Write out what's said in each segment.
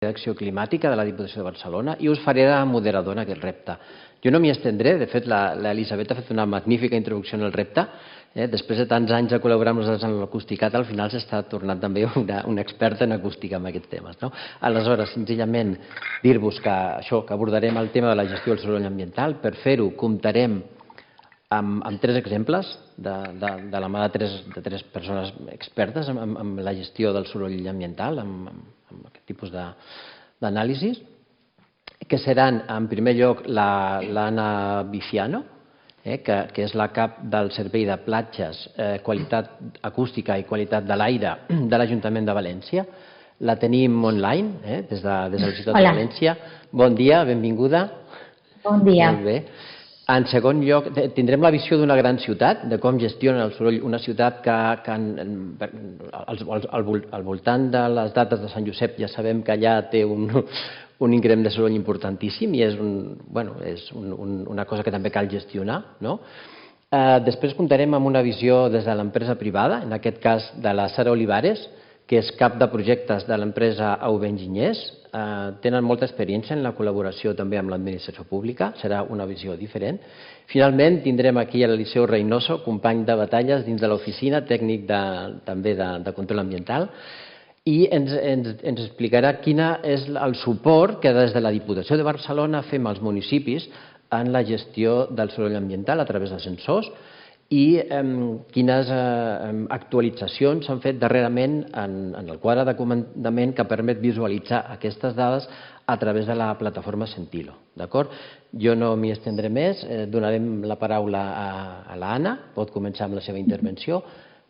d'acció climàtica de la Diputació de Barcelona i us faré de moderador en aquest repte. Jo no m'hi estendré, de fet l'Elisabet ha fet una magnífica introducció en el repte. Després de tants anys de col·laborar amb nosaltres en l'Acusticat, al final s'està tornant també una experta en acústica en aquests temes. No? Aleshores, senzillament dir-vos que abordarem el tema de la gestió del soroll ambiental. Per fer-ho comptarem amb 3 exemples de la mà de tres persones expertes en la gestió del soroll ambiental, amb aquest tipus d'anàlisis, que seran, en primer lloc, l'Anna Viciano, que és la cap del Servei de Platges, Qualitat Acústica i Qualitat de l'Aire de l'Ajuntament de València. La tenim online, des de la ciutat de València. Bon dia, benvinguda. Bon dia. Molt bé. En segon lloc, tindrem la visió d'una gran ciutat, de com gestiona el soroll una ciutat que al voltant de les dates de Sant Josep ja sabem que allà té un increment de soroll importantíssim i és una cosa que també cal gestionar. Després comptarem amb una visió des de l'empresa privada, en aquest cas de la Sara Olivares, que és cap de projectes de l'empresa AV Enginyers. Tenen molta experiència en la col·laboració també amb l'administració pública, serà una visió diferent. Finalment, tindrem aquí l'Eliseu Reynoso, company de batalles dins de l'oficina, tècnic també de control ambiental, i ens explicarà quin és el suport que des de la Diputació de Barcelona fem als municipis en la gestió del soroll ambiental a través de sensors i quines actualitzacions s'han fet darrerament en el quadre de comandament que permet visualitzar aquestes dades a través de la plataforma Sentilo. Jo no m'hi estendré més, donarem la paraula a l'Anna, pot començar amb la seva intervenció.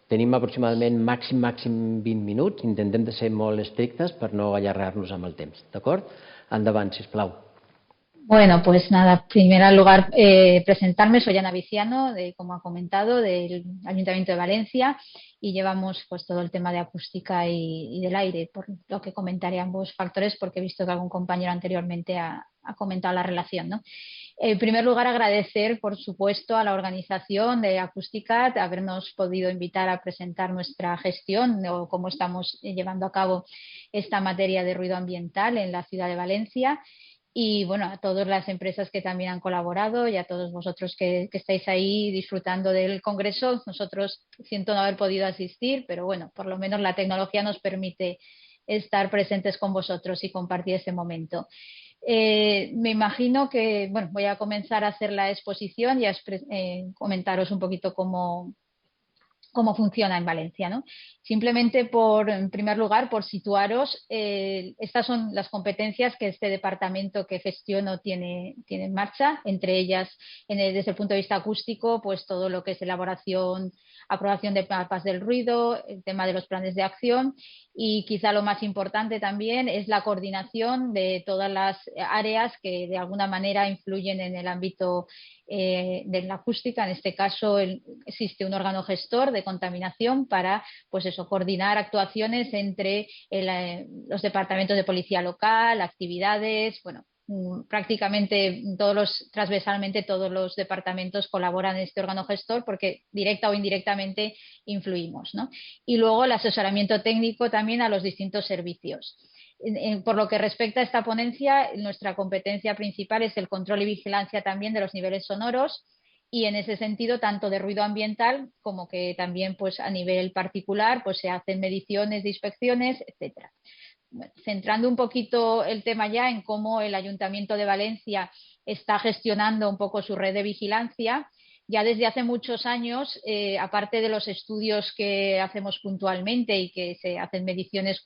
Tenim aproximadament màxim 20 minuts, intentem de ser molt estrictes per no allargar-nos amb el temps. D'acord? Endavant, sisplau. Bueno, pues nada, en primer lugar presentarme, soy Ana Viciano, como ha comentado, del Ayuntamiento de Valencia y llevamos pues todo el tema de acústica y del aire, por lo que comentaré ambos factores porque he visto que algún compañero anteriormente ha comentado la relación, ¿no? En primer lugar, agradecer, por supuesto, a la organización de Acústica habernos podido invitar a presentar nuestra gestión o cómo estamos llevando a cabo esta materia de ruido ambiental en la ciudad de Valencia. Y bueno, a todas las empresas que también han colaborado y a todos vosotros que estáis ahí disfrutando del congreso. Nosotros siento no haber podido asistir, pero bueno, por lo menos la tecnología nos permite estar presentes con vosotros y compartir ese momento. Me imagino que, bueno, voy a comenzar a hacer la exposición y a comentaros un poquito cómo funciona en Valencia, ¿no? Simplemente en primer lugar, por situaros, estas son las competencias que este departamento que gestiono tiene en marcha, entre ellas, desde el punto de vista acústico, pues todo lo que es elaboración, aprobación de mapas del ruido, el tema de los planes de acción y quizá lo más importante también es la coordinación de todas las áreas que de alguna manera influyen en el ámbito de la acústica. En este caso existe un órgano gestor de contaminación para pues eso, coordinar actuaciones entre los departamentos de policía local, actividades, bueno, prácticamente transversalmente todos los departamentos colaboran en este órgano gestor porque directa o indirectamente influimos, ¿no? Y luego el asesoramiento técnico también a los distintos servicios. Por lo que respecta a esta ponencia, nuestra competencia principal es el control y vigilancia también de los niveles sonoros y en ese sentido tanto de ruido ambiental como que también pues a nivel particular pues se hacen mediciones de inspecciones, etcétera. Bueno, centrando un poquito el tema ya en cómo el Ayuntamiento de Valencia está gestionando un poco su red de vigilancia. Ya desde hace muchos años, aparte de los estudios que hacemos puntualmente y que se hacen mediciones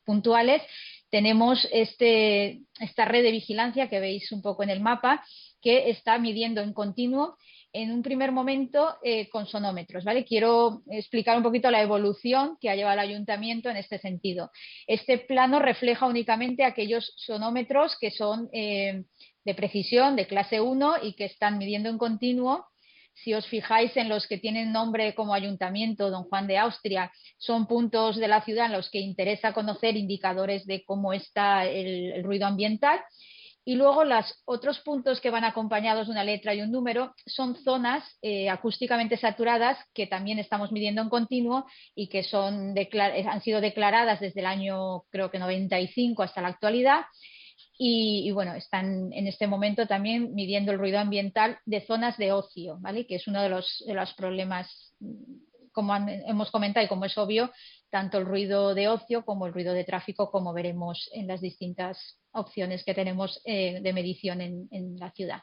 puntuales, tenemos esta red de vigilancia que veis un poco en el mapa, que está midiendo en continuo, en un primer momento con sonómetros, ¿vale? Quiero explicar un poquito la evolución que ha llevado el ayuntamiento en este sentido. Este plano refleja únicamente aquellos sonómetros que son de precisión, de clase 1 y que están midiendo en continuo. Si os fijáis en los que tienen nombre como ayuntamiento, Don Juan de Austria, son puntos de la ciudad en los que interesa conocer indicadores de cómo está el ruido ambiental. Y luego los otros puntos que van acompañados de una letra y un número son zonas acústicamente saturadas que también estamos midiendo en continuo y que han sido declaradas desde el año, creo que 95 hasta la actualidad. Y bueno, están en este momento también midiendo el ruido ambiental de zonas de ocio, ¿vale? Que es uno de los problemas, como hemos comentado y como es obvio, tanto el ruido de ocio como el ruido de tráfico, como veremos en las distintas opciones que tenemos de medición en la ciudad.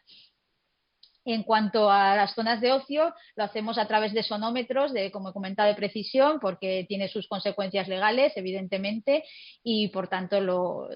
En cuanto a las zonas de ocio, lo hacemos a través de sonómetros, como he comentado, de precisión, porque tiene sus consecuencias legales, evidentemente, y por tanto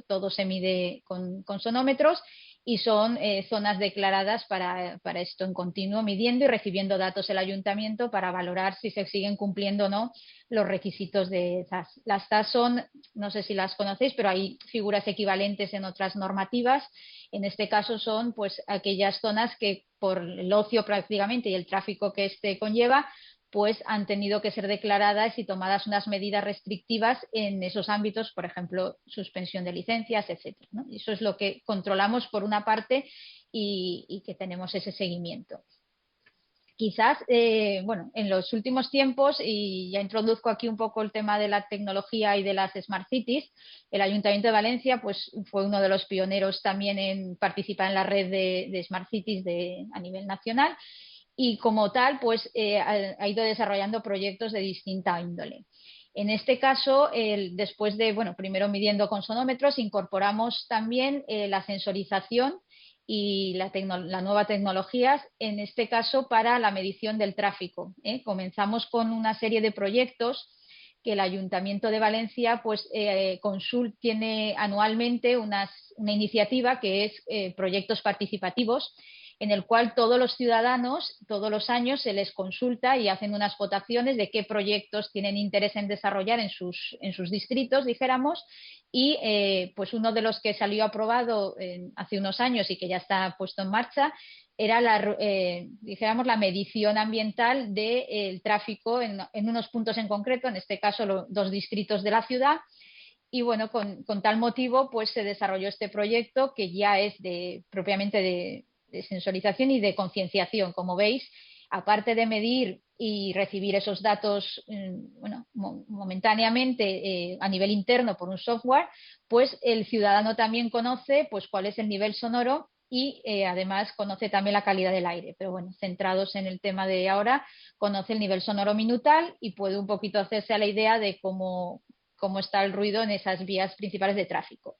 todo se mide con sonómetros y son zonas declaradas para esto en continuo, midiendo y recibiendo datos el ayuntamiento para valorar si se siguen cumpliendo o no los requisitos de estas. Las TAS son, no sé si las conocéis, pero hay figuras equivalentes en otras normativas. En este caso son pues aquellas zonas que por el ocio prácticamente y el tráfico que este conlleva, pues han tenido que ser declaradas y tomadas unas medidas restrictivas en esos ámbitos, por ejemplo, suspensión de licencias, etcétera, ¿no? Y eso es lo que controlamos por una parte y que tenemos ese seguimiento. Quizás, bueno, en los últimos tiempos, y ya introduzco aquí un poco el tema de la tecnología y de las Smart Cities, el Ayuntamiento de Valencia pues, fue uno de los pioneros también en participar en la red de Smart Cities a nivel nacional y como tal pues, ha ido desarrollando proyectos de distinta índole. En este caso, después de, bueno, primero midiendo con sonómetros, incorporamos también la sensorización y la nueva tecnología, en este caso para la medición del tráfico. Comenzamos con una serie de proyectos que el Ayuntamiento de Valencia pues, tiene anualmente una iniciativa que es proyectos participativos, en el cual todos los ciudadanos, todos los años, se les consulta y hacen unas votaciones de qué proyectos tienen interés en desarrollar en sus distritos, dijéramos, y pues uno de los que salió aprobado hace unos años y que ya está puesto en marcha era dijéramos, la medición ambiental del tráfico en unos puntos en concreto, en este caso 2 distritos de la ciudad. Y bueno, con tal motivo pues se desarrolló este proyecto que ya es propiamente de sensorización y de concienciación. Como veis, aparte de medir y recibir esos datos bueno, momentáneamente a nivel interno por un software, pues el ciudadano también conoce pues, cuál es el nivel sonoro y además conoce también la calidad del aire. Pero bueno, centrados en el tema de ahora, conoce el nivel sonoro minutal y puede un poquito hacerse a la idea de cómo está el ruido en esas vías principales de tráfico.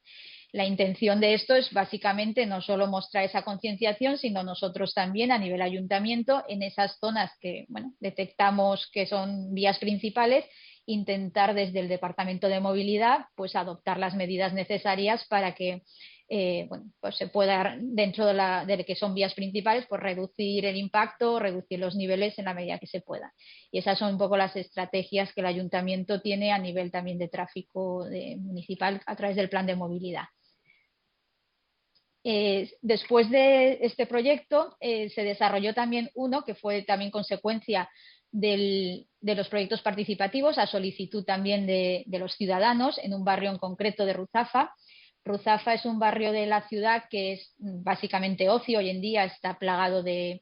La intención de esto es básicamente no solo mostrar esa concienciación, sino nosotros también a nivel ayuntamiento, en esas zonas que bueno, detectamos que son vías principales, intentar desde el Departamento de Movilidad pues adoptar las medidas necesarias para que bueno, pues se pueda, dentro de que son vías principales, pues reducir el impacto, reducir los niveles en la medida que se pueda. Y esas son un poco las estrategias que el ayuntamiento tiene a nivel también de tráfico municipal a través del plan de movilidad. Después de este proyecto se desarrolló también uno que fue también consecuencia de los proyectos participativos a solicitud también de los ciudadanos en un barrio en concreto de Ruzafa. Ruzafa es un barrio de la ciudad que es básicamente ocio, hoy en día está plagado de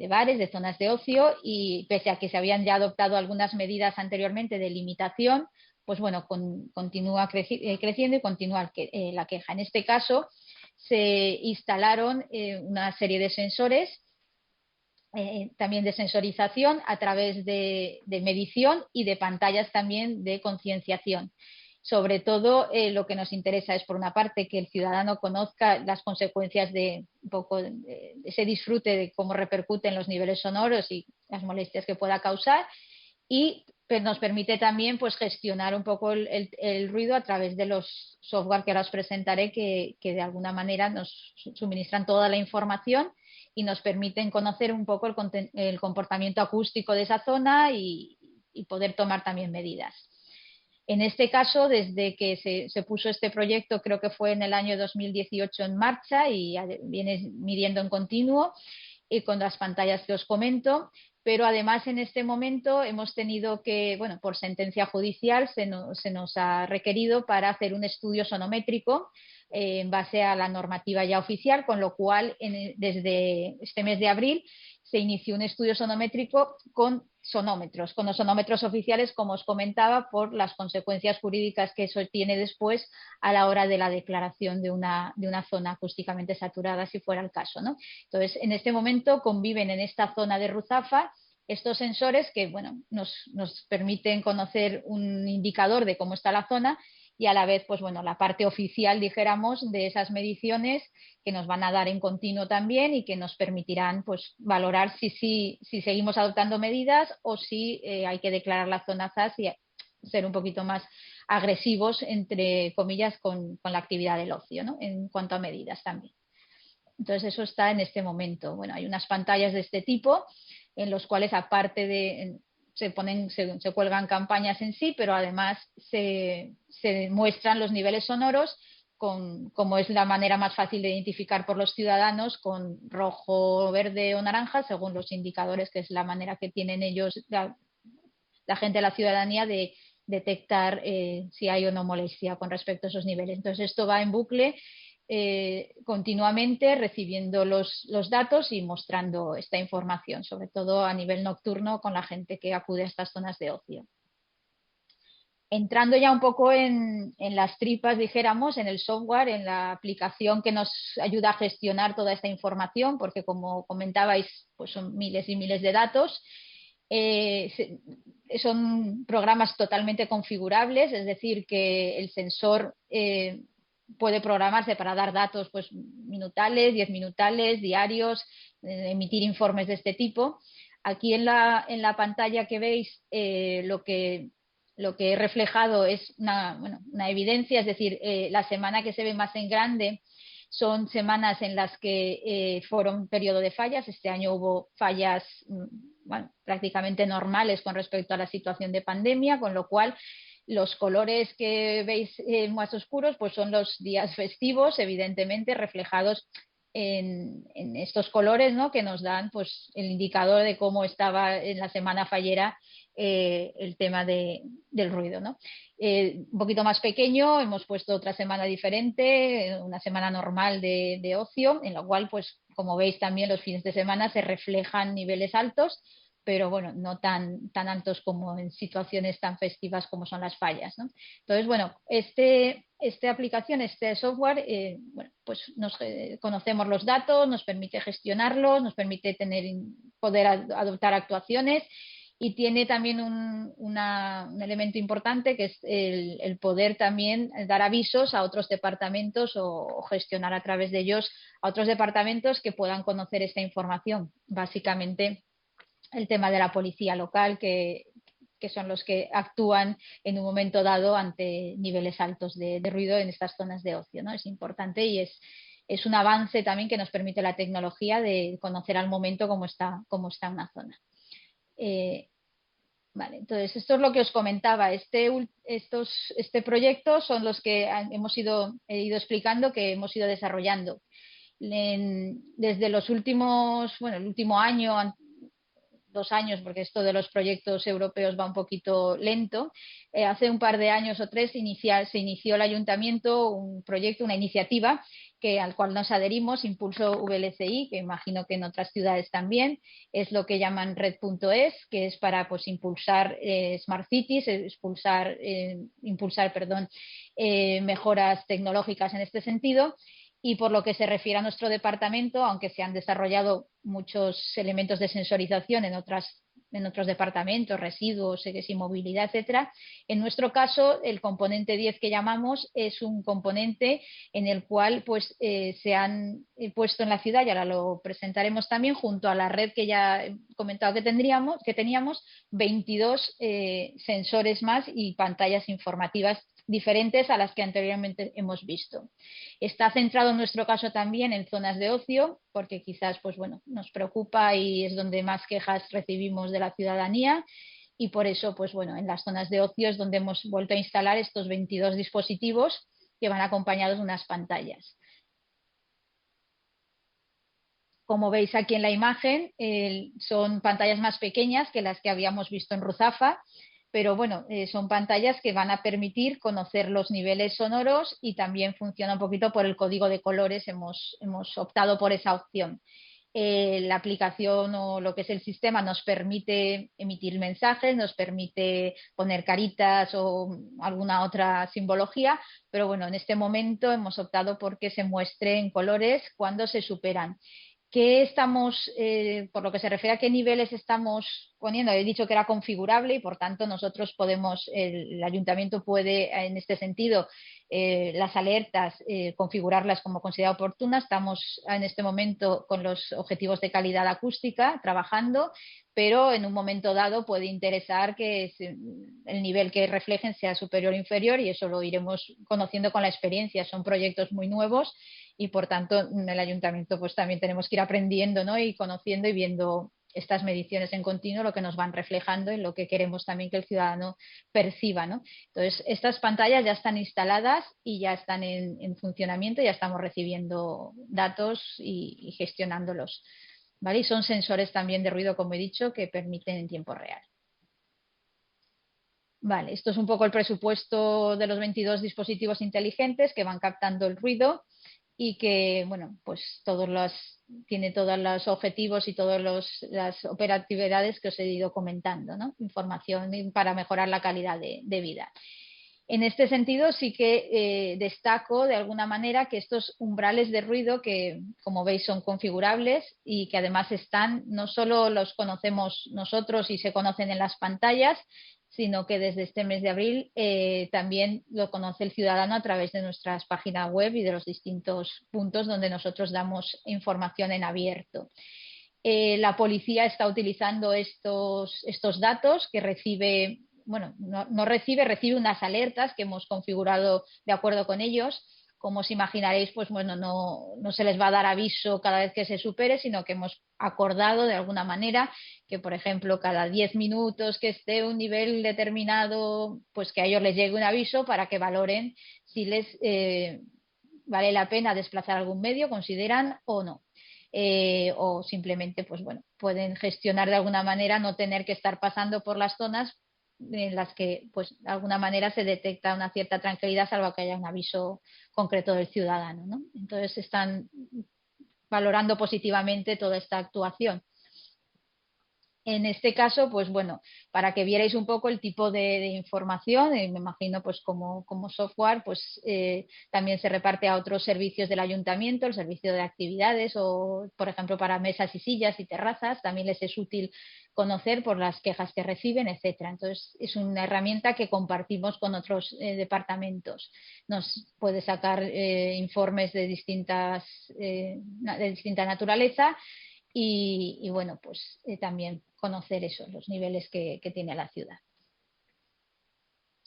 bares, de zonas de ocio y pese a que se habían ya adoptado algunas medidas anteriormente de limitación, pues bueno, continúa creciendo y continúa la queja. En este caso se instalaron una serie de sensores también de sensorización a través de medición y de pantallas también de concienciación. Sobre todo lo que nos interesa es, por una parte, que el ciudadano conozca las consecuencias de un poco de ese disfrute de cómo repercuten los niveles sonoros y las molestias que pueda causar, y nos permite también pues, gestionar un poco el ruido a través de los software que ahora os presentaré, que de alguna manera nos suministran toda la información y nos permiten conocer un poco el comportamiento acústico de esa zona y poder tomar también medidas. En este caso, desde que se puso este proyecto, creo que fue en el año 2018 en marcha y viene midiendo en continuo y con las pantallas que os comento, pero además en este momento hemos tenido que, bueno, por sentencia judicial se nos ha requerido para hacer un estudio sonométrico en base a la normativa ya oficial, con lo cual desde este mes de abril se inició un estudio sonométrico con sonómetros, con los sonómetros oficiales, como os comentaba, por las consecuencias jurídicas que eso tiene después a la hora de la declaración de una zona acústicamente saturada, si fuera el caso, ¿no? Entonces, en este momento conviven en esta zona de Ruzafa estos sensores que, bueno, nos permiten conocer un indicador de cómo está la zona y a la vez, pues bueno, la parte oficial, dijéramos, de esas mediciones que nos van a dar en continuo también y que nos permitirán, pues, valorar si seguimos adoptando medidas o si hay que declarar la zona ZAS y ser un poquito más agresivos, entre comillas, con la actividad del ocio, ¿no? En cuanto a medidas también. Entonces, eso está en este momento. Bueno, hay unas pantallas de este tipo en los cuales, aparte de se cuelgan campañas en sí, pero además se muestran los niveles sonoros, como es la manera más fácil de identificar por los ciudadanos, con rojo, verde o naranja, según los indicadores, que es la manera que tienen ellos, la gente de la ciudadanía, de detectar si hay o no molestia con respecto a esos niveles. Entonces, esto va en bucle continuamente, recibiendo los datos y mostrando esta información, sobre todo a nivel nocturno, con la gente que acude a estas zonas de ocio. Entrando ya un poco en las tripas, dijéramos, en el software, en la aplicación que nos ayuda a gestionar toda esta información, porque como comentabais, pues son miles y miles de datos. Son programas totalmente configurables, es decir, que el sensor puede programarse para dar datos, pues, minutales, 10 minutales, diarios, emitir informes de este tipo. Aquí en la pantalla que veis, lo que he reflejado es una evidencia, es decir, la semana que se ve más en grande son semanas en las que fueron periodo de fallas. Este año hubo fallas prácticamente normales con respecto a la situación de pandemia, con lo cual los colores que veis más oscuros pues son los días festivos, evidentemente reflejados en estos colores, ¿no?, que nos dan, pues, el indicador de cómo estaba en la semana fallera el tema del ruido, ¿no? Un poquito más pequeño hemos puesto otra semana diferente, una semana normal de ocio, en la cual, pues, como veis, también los fines de semana se reflejan niveles altos, pero bueno, no tan altos como en situaciones tan festivas como son las fallas, ¿no? Entonces, bueno, esta aplicación, este software, pues conocemos los datos, nos permite gestionarlos, nos permite poder adoptar actuaciones, y tiene también un elemento importante, que es el poder también dar avisos a otros departamentos o gestionar a través de ellos a otros departamentos que puedan conocer esta información. Básicamente, el tema de la policía local, que son los que actúan en un momento dado ante niveles altos de ruido en estas zonas de ocio, ¿no? Es importante y es un avance también que nos permite la tecnología de conocer al momento cómo está una zona. Vale, entonces esto es lo que os comentaba. Este proyecto son los que he ido explicando, que hemos ido desarrollando. Desde los últimos, el último año, 2 años, porque esto de los proyectos europeos va un poquito lento. Hace un par de años o 3 se inició el ayuntamiento un proyecto, una iniciativa al cual nos adherimos, Impulso VLCI, que imagino que en otras ciudades también. Es lo que llaman Red.es, que es para, pues, impulsar Smart Cities, impulsar mejoras tecnológicas en este sentido. Y por lo que se refiere a nuestro departamento, aunque se han desarrollado muchos elementos de sensorización en otros departamentos, residuos y movilidad, etcétera, en nuestro caso el componente 10 que llamamos es un componente en el cual, pues, se han puesto en la ciudad, y ahora lo presentaremos también, junto a la red que ya he comentado que teníamos 22 sensores más y pantallas informativas diferentes a las que anteriormente hemos visto. Está centrado en nuestro caso también en zonas de ocio, porque quizás, pues bueno, nos preocupa y es donde más quejas recibimos de la ciudadanía, y por eso, pues bueno, en las zonas de ocio es donde hemos vuelto a instalar estos 22 dispositivos que van acompañados de unas pantallas. Como veis aquí en la imagen, son pantallas más pequeñas que las que habíamos visto en Ruzafa, pero bueno, son pantallas que van a permitir conocer los niveles sonoros y también funciona un poquito por el código de colores, hemos optado por esa opción. La aplicación o lo que es el sistema nos permite emitir mensajes, nos permite poner caritas o alguna otra simbología, pero bueno, en este momento hemos optado por que se muestre en colores cuando se superan. ¿Qué estamos, por lo que se refiere a qué niveles estamos poniendo? He dicho que era configurable y por tanto nosotros podemos, el ayuntamiento puede en este sentido las alertas configurarlas como considera oportunas. Estamos en este momento con los objetivos de calidad acústica trabajando, pero en un momento dado puede interesar que el nivel que reflejen sea superior o inferior y eso lo iremos conociendo con la experiencia. Son proyectos muy nuevos y por tanto en el ayuntamiento pues también tenemos que ir aprendiendo, ¿no? Y conociendo y viendo estas mediciones en continuo, lo que nos van reflejando y lo que queremos también que el ciudadano perciba, ¿no? Entonces, estas pantallas ya están instaladas y ya están en funcionamiento, ya estamos recibiendo datos y gestionándolos, ¿vale? Y son sensores también de ruido, como he dicho, que permiten en tiempo real. Vale, esto es un poco el presupuesto de los 22 dispositivos inteligentes que van captando el ruido y que, bueno, pues tiene todos los objetivos y todas las operatividades que os he ido comentando, ¿no? Información para mejorar la calidad de vida. En este sentido, sí que destaco de alguna manera que estos umbrales de ruido, que como veis son configurables y que además no solo los conocemos nosotros y se conocen en las pantallas, sino que desde este mes de abril también lo conoce el ciudadano a través de nuestras páginas web y de los distintos puntos donde nosotros damos información en abierto. La policía está utilizando estos datos que recibe, bueno, no recibe unas alertas que hemos configurado de acuerdo con ellos. Como os imaginaréis, pues bueno, no se les va a dar aviso cada vez que se supere, sino que hemos acordado de alguna manera que, por ejemplo, cada 10 minutos que esté un nivel determinado, pues que a ellos les llegue un aviso para que valoren si les vale la pena desplazar algún medio, consideran o no. O simplemente, pues bueno, pueden gestionar de alguna manera no tener que estar pasando por las zonas en las que, pues, de alguna manera se detecta una cierta tranquilidad, salvo que haya un aviso concreto del ciudadano, ¿no? Entonces están valorando positivamente toda esta actuación. En este caso, pues bueno, para que vierais un poco el tipo de información, me imagino pues como software, pues también se reparte a otros servicios del ayuntamiento, el servicio de actividades o, por ejemplo, para mesas y sillas y terrazas, también les es útil conocer por las quejas que reciben, etcétera. Entonces, es una herramienta que compartimos con otros departamentos. Nos puede sacar informes de distinta naturaleza y bueno, pues también conocer eso, los niveles que tiene la ciudad.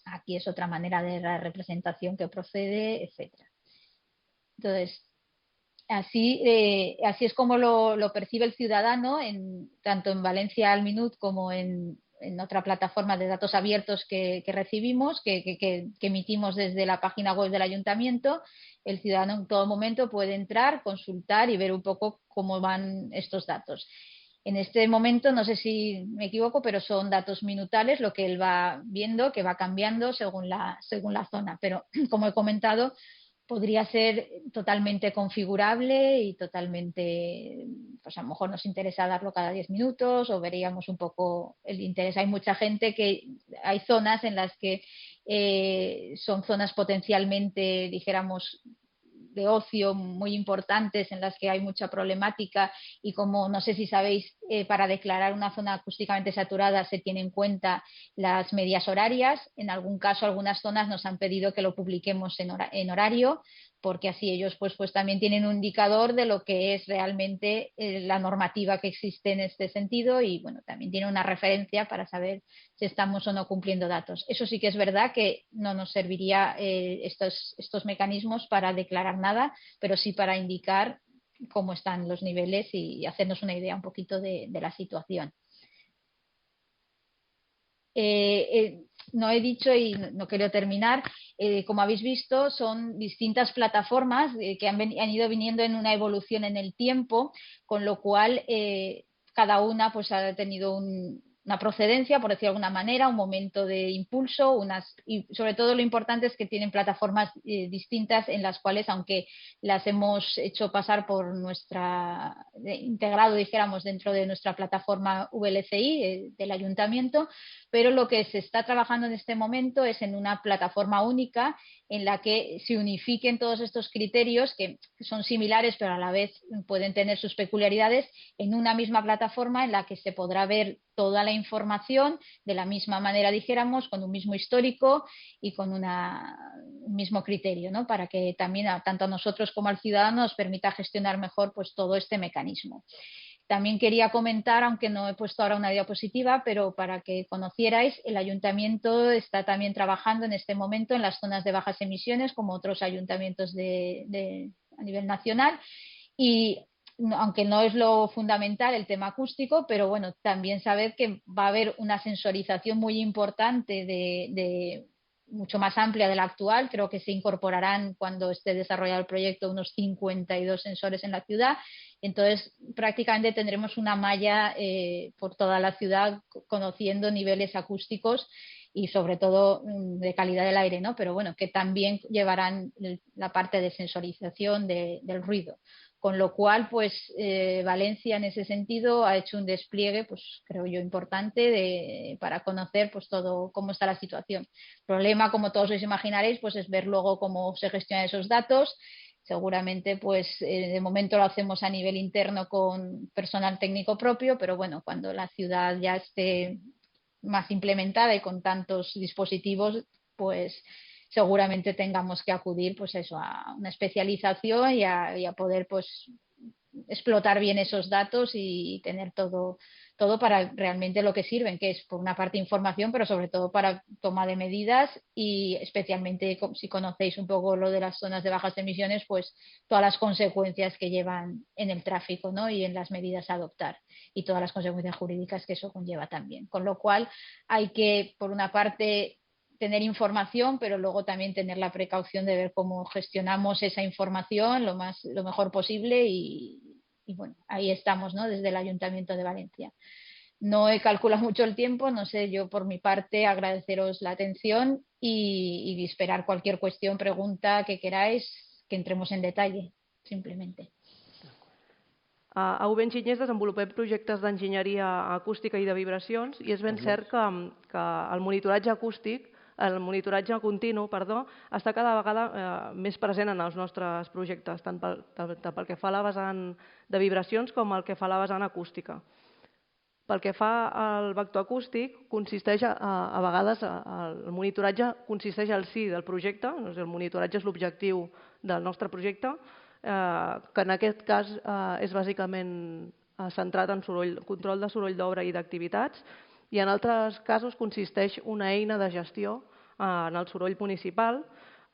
Aquí es otra manera de la representación que procede, etcétera. Entonces, así es como lo percibe el ciudadano, tanto en Valencia al Minut como en otra plataforma de datos abiertos que recibimos, que emitimos desde la página web del ayuntamiento. El ciudadano en todo momento puede entrar, consultar y ver un poco cómo van estos datos. En este momento, no sé si me equivoco, pero son datos minutales, lo que él va viendo, que va cambiando según la zona. Pero, como he comentado, podría ser totalmente configurable y totalmente, pues a lo mejor nos interesa darlo cada 10 minutos o veríamos un poco el interés. Hay mucha gente hay zonas en las que son zonas potencialmente, dijéramos, de ocio muy importantes en las que hay mucha problemática y como no sé si sabéis, para declarar una zona acústicamente saturada se tienen en cuenta las medias horarias. En algún caso, algunas zonas nos han pedido que lo publiquemos en horario porque así ellos pues también tienen un indicador de lo que es realmente la normativa que existe en este sentido y bueno, también tiene una referencia para saber si estamos o no cumpliendo datos. Eso sí que es verdad que no nos serviría estos mecanismos para declarar nada, pero sí para indicar cómo están los niveles y hacernos una idea un poquito de la situación. no he dicho y no quiero terminar, como habéis visto, son distintas plataformas que han ido viniendo en una evolución en el tiempo, con lo cual cada una pues ha tenido una procedencia, por decirlo de alguna manera, un momento de impulso, y sobre todo lo importante es que tienen plataformas distintas en las cuales, aunque las hemos hecho pasar por integrado, dijéramos, dentro de nuestra plataforma VLCI del ayuntamiento, pero lo que se está trabajando en este momento es en una plataforma única en la que se unifiquen todos estos criterios que son similares pero a la vez pueden tener sus peculiaridades en una misma plataforma en la que se podrá ver toda la información de la misma manera, dijéramos, con un mismo histórico y con un mismo criterio, ¿no? Para que también tanto a nosotros como al ciudadano nos permita gestionar mejor pues, todo este mecanismo. También quería comentar, aunque no he puesto ahora una diapositiva, pero para que conocierais, el ayuntamiento está también trabajando en este momento en las zonas de bajas emisiones, como otros ayuntamientos a nivel nacional. Y aunque no es lo fundamental el tema acústico, pero bueno, también saber que va a haber una sensorización muy importante de mucho más amplia de la actual. Creo que se incorporarán cuando esté desarrollado el proyecto unos 52 sensores en la ciudad. Entonces, prácticamente tendremos una malla por toda la ciudad conociendo niveles acústicos y sobre todo de calidad del aire, ¿no? Pero bueno, que también llevarán la parte de sensorización del ruido. Con lo cual, pues Valencia en ese sentido ha hecho un despliegue, pues creo yo, importante para conocer pues todo cómo está la situación. El problema, como todos os imaginaréis, pues es ver luego cómo se gestionan esos datos. Seguramente, pues de momento lo hacemos a nivel interno con personal técnico propio, pero bueno, cuando la ciudad ya esté más implementada y con tantos dispositivos, pues seguramente tengamos que acudir pues eso, a una especialización y a poder pues explotar bien esos datos y tener todo para realmente lo que sirven, que es por una parte información, pero sobre todo para toma de medidas y especialmente si conocéis un poco lo de las zonas de bajas emisiones, pues todas las consecuencias que llevan en el tráfico, ¿no? Y en las medidas a adoptar y todas las consecuencias jurídicas que eso conlleva también. Con lo cual hay que, por una parte, tener información, pero luego también tener la precaución de ver cómo gestionamos esa información lo mejor posible y bueno, ahí estamos, ¿no? Desde el Ayuntamiento de Valencia. No he calculado mucho el tiempo, no sé, yo por mi parte agradeceros la atención y esperar cualquier cuestión, pregunta que queráis, que entremos en detalle, simplemente. A UB Enginyers desenvolupem projectes d'enginyeria acústica i de vibracions i és ben cert que el monitoratge acústic, el monitoratge continu, està cada vegada més present en els nostres projectes, tant pel que fa a la vessant de vibracions com el que fa a la vessant acústica. Pel que fa al vector acústic, consisteix a vegades, el monitoratge consisteix al si del projecte, el monitoratge és l'objectiu del nostre projecte, que en aquest cas és bàsicament centrat en control de soroll d'obra i d'activitats, i en altres casos consisteix una eina de gestió en el soroll municipal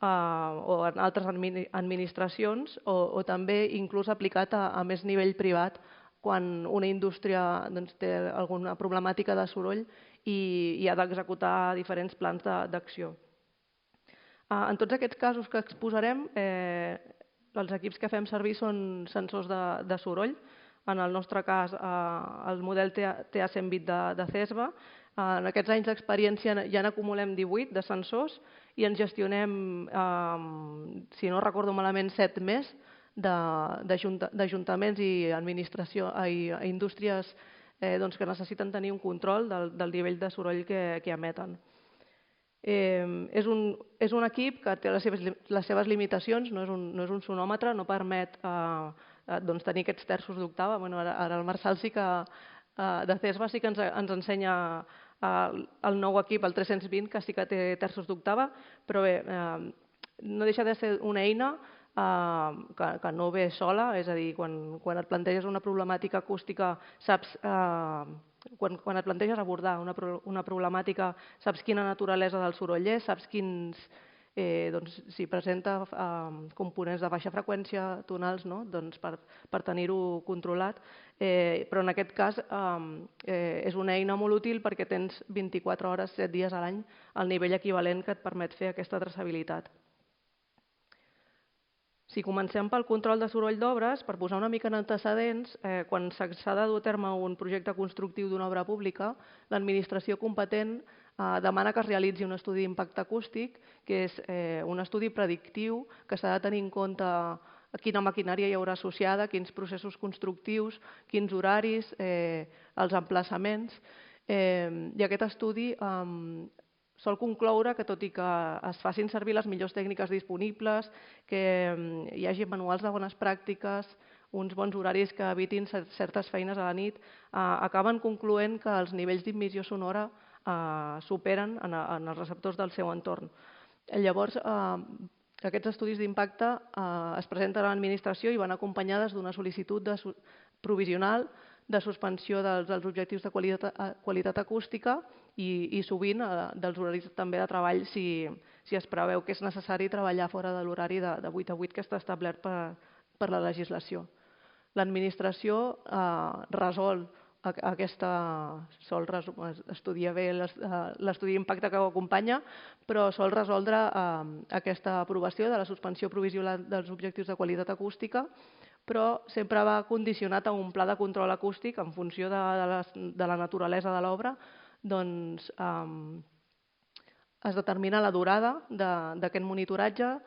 o en altres administracions o també inclús aplicat a més nivell privat quan una indústria té alguna problemàtica de soroll i ha d'executar diferents plans d'acció. En tots aquests casos que exposarem, els equips que fem servir són sensors de soroll. En el nostre cas, el model TA120 de CESVA. En aquests anys d'experiència ja n'acumulem 18 de sensors i ens gestionem, si no recordo malament, 7 més d'ajuntaments i indústries que necessiten tenir un control del nivell de soroll que emeten. És un equip que té les seves limitacions, no és un sonòmetre, no permet tenir aquests terços d'octava. Ara el Marçal sí que de CESVA sí que ens ensenya el nou equip, el 320, que sí que té terços d'octava, però bé, no deixa de ser una eina que no ve sola, és a dir, quan et planteges una problemàtica acústica saps... Quan et planteges abordar una problemàtica saps quina naturalesa del soroll és, saps si presenta components de baixa freqüència tonals, per tenir-ho controlat, però en aquest cas és una eina molt útil perquè tens 24 hores, 7 dies a l'any, el nivell equivalent que et permet fer aquesta traçabilitat. Si comencem pel control de soroll d'obres, per posar una mica en antecedents, quan s'ha de dur a terme un projecte constructiu d'una obra pública, l'administració competent demana que es realitzi un estudi d'impacte acústic, que és un estudi predictiu que s'ha de tenir en compte quina maquinària hi haurà associada, quins processos constructius, quins horaris, els emplaçaments. I aquest estudi sol concloure que, tot i que es facin servir les millors tècniques disponibles, que hi hagi manuals de bones pràctiques, uns bons horaris que evitin certes feines a la nit, acaben concloent que els nivells d'immissió sonora superen en els receptors del seu entorn. Llavors, aquests estudis d'impacte es presenten a l'administració i van acompanyades d'una sol·licitud provisional de suspensió dels objectius de qualitat acústica i sovint dels horaris també de treball si es preveu que és necessari treballar fora de l'horari de 8 a 8 que està establert per la legislació. L'administració sol estudiar bé l'estudi d'impacte que ho acompanya, però sol resoldre aquesta aprovació de la suspensió provisional dels objectius de qualitat acústica, però sempre va condicionat a un pla de control acústic en funció de la naturalesa de l'obra. Doncs es determina la durada d'aquest monitoratge,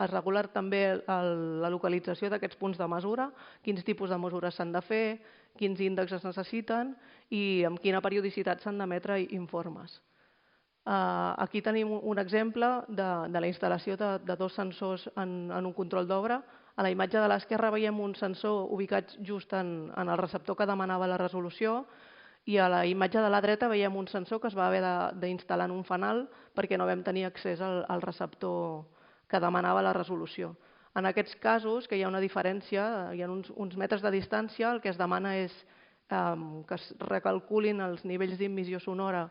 es regula també la localització d'aquests punts de mesura, quins tipus de mesures s'han de fer, quins índexs es necessiten i amb quina periodicitat s'han d'emetre informes. Aquí tenim un exemple de la instal·lació de dos sensors en un control d'obra. A la imatge de l'esquerra veiem un sensor ubicat just en el receptor que demanava la resolució i a la imatge de la dreta veiem un sensor que es va haver d'instal·lar en un fanal perquè no vam tenir accés al receptor que demanava la resolució. En aquests casos, que hi ha una diferència, hi ha uns metres de distància, el que es demana és que es recalculin els nivells d'immissió sonora,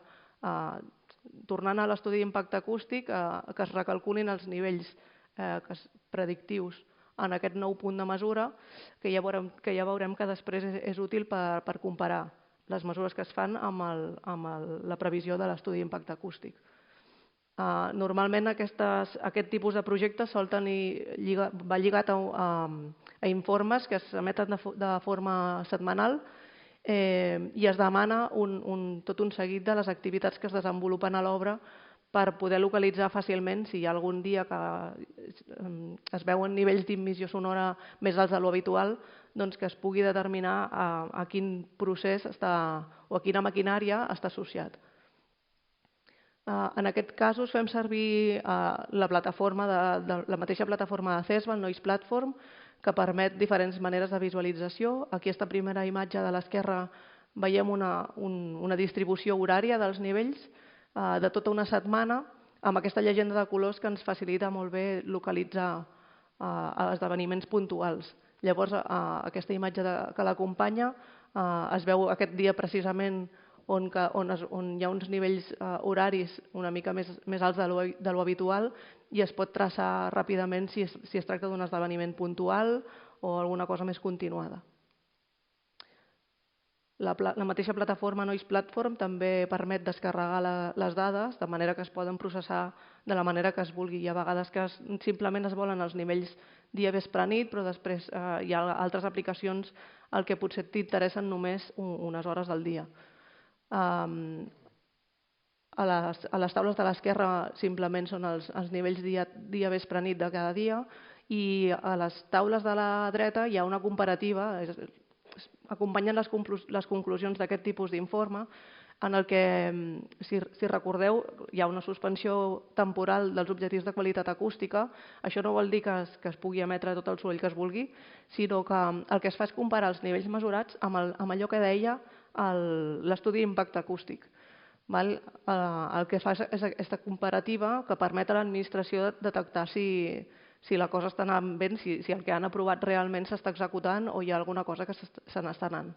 tornant a l'estudi d'impacte acústic, que es recalculin els nivells predictius en aquest nou punt de mesura, que ja veurem que després és útil per comparar les mesures que es fan amb la previsió de l'estudi d'impacte acústic. Normalment aquest tipus de projecte va lligat a informes que s'emeten de forma setmanal i es demana tot un seguit de les activitats que es desenvolupen a l'obra per poder localitzar fàcilment si hi ha algun dia que es veuen nivells d'immissió sonora més alts de l'habitual, doncs que es pugui determinar a quin procés o a quina maquinària està associat. En aquest cas fem servir la mateixa plataforma de CESVA, el Noise Platform, que permet diferents maneres de visualització. Aquí, a aquesta primera imatge de l'esquerra, veiem una distribució horària dels nivells de tota una setmana amb aquesta llegenda de colors que ens facilita molt bé localitzar esdeveniments puntuals. Llavors, aquesta imatge que l'acompanya es veu aquest dia precisament on hi ha uns nivells horaris una mica més alts de l'habitual i es pot traçar ràpidament si es tracta d'un esdeveniment puntual o alguna cosa més continuada. La mateixa plataforma Noise Platform també permet descarregar les dades de manera que es poden processar de la manera que es vulgui. Hi ha vegades que simplement es volen els nivells dia, vespre, nit, però després hi ha altres aplicacions al que potser t'interessen només unes hores del dia. A les taules de l'esquerra simplement són els nivells dia, vespre, nit de cada dia i a les taules de la dreta hi ha una comparativa, acompanyen les conclusions d'aquest tipus d'informe en el que, si recordeu, hi ha una suspensió temporal dels objectius de qualitat acústica. Això no vol dir que es pugui emetre tot el soroll que es vulgui, sinó que el que es fa és comparar els nivells mesurats amb allò que deia l'estudi d'impacte acústic. El que fa és aquesta comparativa que permet a l'administració detectar si la cosa està anant bé, si el que han aprovat realment s'està executant o hi ha alguna cosa que se n'està anant.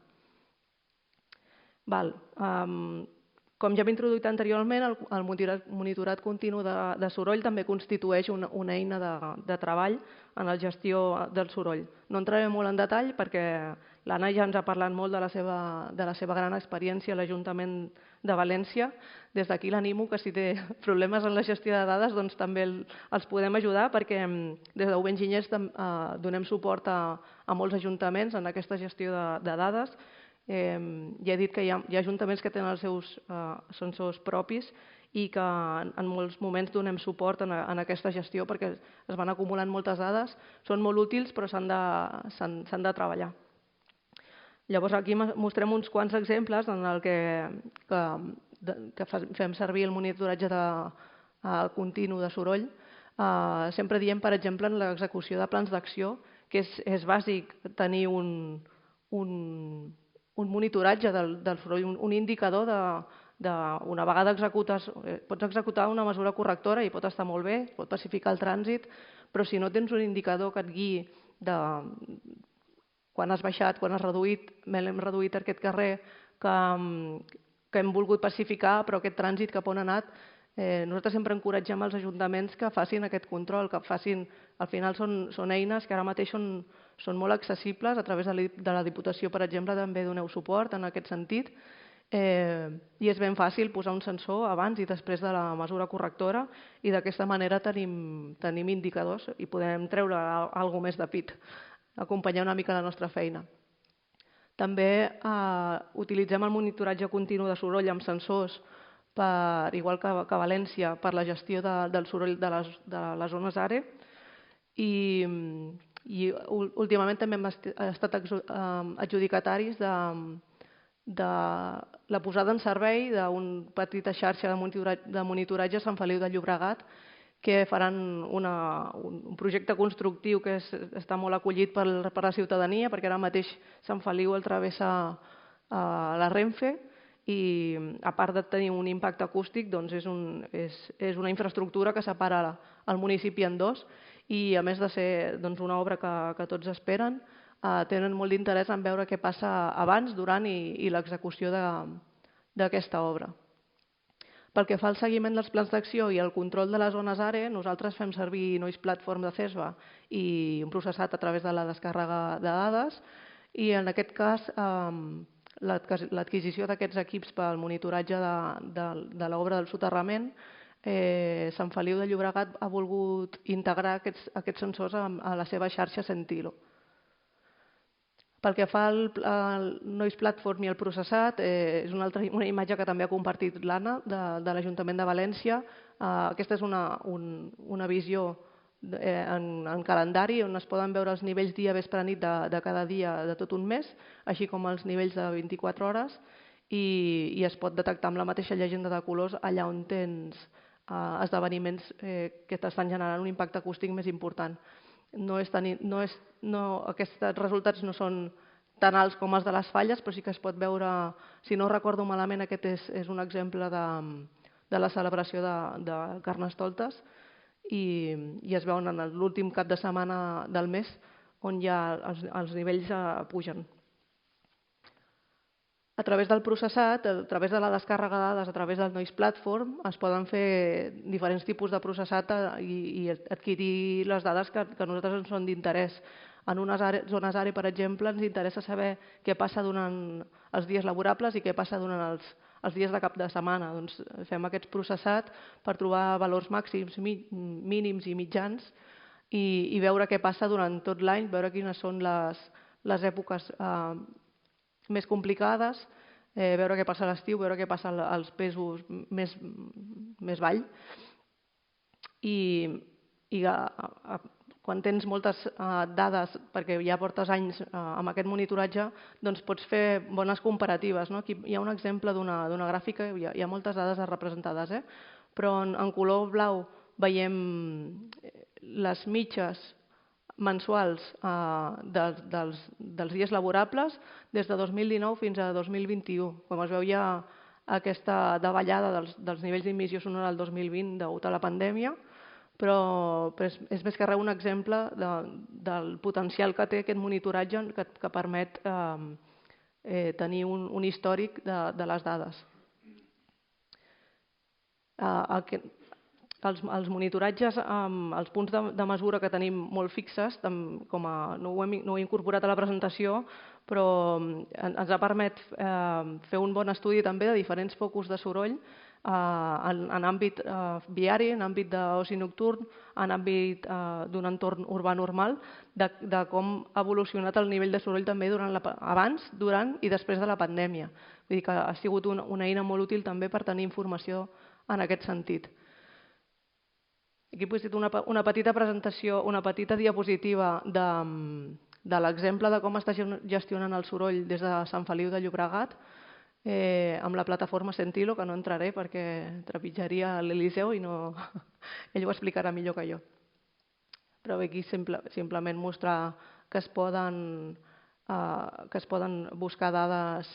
Com ja hem introduït anteriorment, el monitorat continu de soroll també constitueix una eina de treball en la gestió del soroll. No entraré molt en detall perquè l'Anna ja ens ha parlat molt de la seva gran experiència a l'Ajuntament de València. Des d'aquí l'animo que si té problemes en la gestió de dades doncs també els podem ajudar perquè des d'UB Enginyers donem suport a molts ajuntaments en aquesta gestió de dades. Ja he dit que hi ha ajuntaments que tenen els seus sensors propis i que en molts moments donem suport en aquesta gestió perquè es van acumulant moltes dades, són molt útils però s'han de treballar. Llavors aquí mostrem uns quants exemples en el que fem servir el monitoratge continu de soroll. Sempre diem, per exemple, en l'execució de plans d'acció, que és bàsic tenir un monitoratge del soroll, un indicador una vegada pots executar una mesura correctora i pot estar molt bé, pot pacificar el trànsit, però si no tens un indicador que et guiï de quan has baixat, quan has reduït, hem reduït aquest carrer que hem volgut pacificar, però aquest trànsit cap on ha anat, nosaltres sempre encoratgem els ajuntaments que facin aquest control, que facin, al final són eines que ara mateix són molt accessibles, a través de la Diputació, per exemple, també doneu suport en aquest sentit, i és ben fàcil posar un sensor abans i després de la mesura correctora i d'aquesta manera tenim indicadors i podem treure alguna cosa més de pit, acompanyar una mica la nostra feina. També utilitzem el monitoratge continu de soroll amb sensors, igual que a València, per la gestió del soroll de les zones ARE i últimament també hem estat adjudicataris de la posada en servei d'una petita xarxa de monitoratge a Sant Feliu de Llobregat, que faran un projecte constructiu que està molt acollit per la ciutadania, perquè ara mateix Sant Feliu el travessa la Renfe i, a part de tenir un impacte acústic, doncs és una infraestructura que separa el municipi en dos i, a més de ser una obra que tots esperen, tenen molt d'interès en veure què passa abans, durant i l'execució d'aquesta obra. Pel que fa al seguiment dels plans d'acció i el control de les zones ARE, nosaltres fem servir Noise Platform de CESVA i un processat a través de la descàrrega de dades i en aquest cas l'adquisició d'aquests equips pel monitoratge de l'obra del soterrament, Sant Feliu de Llobregat ha volgut integrar aquests sensors a la seva xarxa Sentilo. Pel que fa al Noise Platform i el processat, és una imatge que també ha compartit l'Anna de l'Ajuntament de València. Aquesta és una visió en calendari on es poden veure els nivells dia, vespre, nit de cada dia de tot un mes, així com els nivells de 24 hores i es pot detectar amb la mateixa llegenda de colors allà on tens esdeveniments que t'estan generant un impacte acústic més important. Aquests resultats no són tan alts com els de les falles, però sí que es pot veure, si no recordo malament, aquest és un exemple de la celebració de Carnestoltes i es veuen en l'últim cap de setmana del mes on ja els nivells pugen. A través del processat, a través de la descàrrega de dades, a través del Noise Platform, es poden fer diferents tipus de processat i adquirir les dades que a nosaltres ens són d'interès. En unes zones ARE, per exemple, ens interessa saber què passa durant els dies laborables i què passa durant els dies de cap de setmana. Doncs fem aquest processat per trobar valors màxims, mínims i mitjans i veure què passa durant tot l'any, veure quines són les èpoques més complicades, veure què passa a l'estiu, veure què passa als mesos més vall. I quan tens moltes dades, perquè ja portes anys amb aquest monitoratge, doncs pots fer bones comparatives. Aquí hi ha un exemple d'una gràfica, hi ha moltes dades representades, però en color blau veiem les mitges mensuals dels dies laborables des de 2019 fins a 2021. Com es veu, hi ha aquesta davallada dels nivells d'emissió sonora del 2020 degut a la pandèmia, però és més que res un exemple del potencial que té aquest monitoratge que permet tenir un històric de les dades. Els monitoratges, els punts de mesura que tenim molt fixes, no ho he incorporat a la presentació, però ens ha permès fer un bon estudi també de diferents focus de soroll en àmbit viari, en àmbit d'oci nocturn, en àmbit d'un entorn urbà normal, de com ha evolucionat el nivell de soroll també abans, durant i després de la pandèmia. Vull dir que ha sigut una eina molt útil també per tenir informació en aquest sentit. Aquí he posat una petita presentació, una petita diapositiva de l'exemple de com està gestionant el soroll des de Sant Feliu de Llobregat amb la plataforma Sentilo, que no entraré perquè trepitjaria l'Eliseu i ell ho explicarà millor que jo. Però aquí simplement mostrar que es poden buscar dades,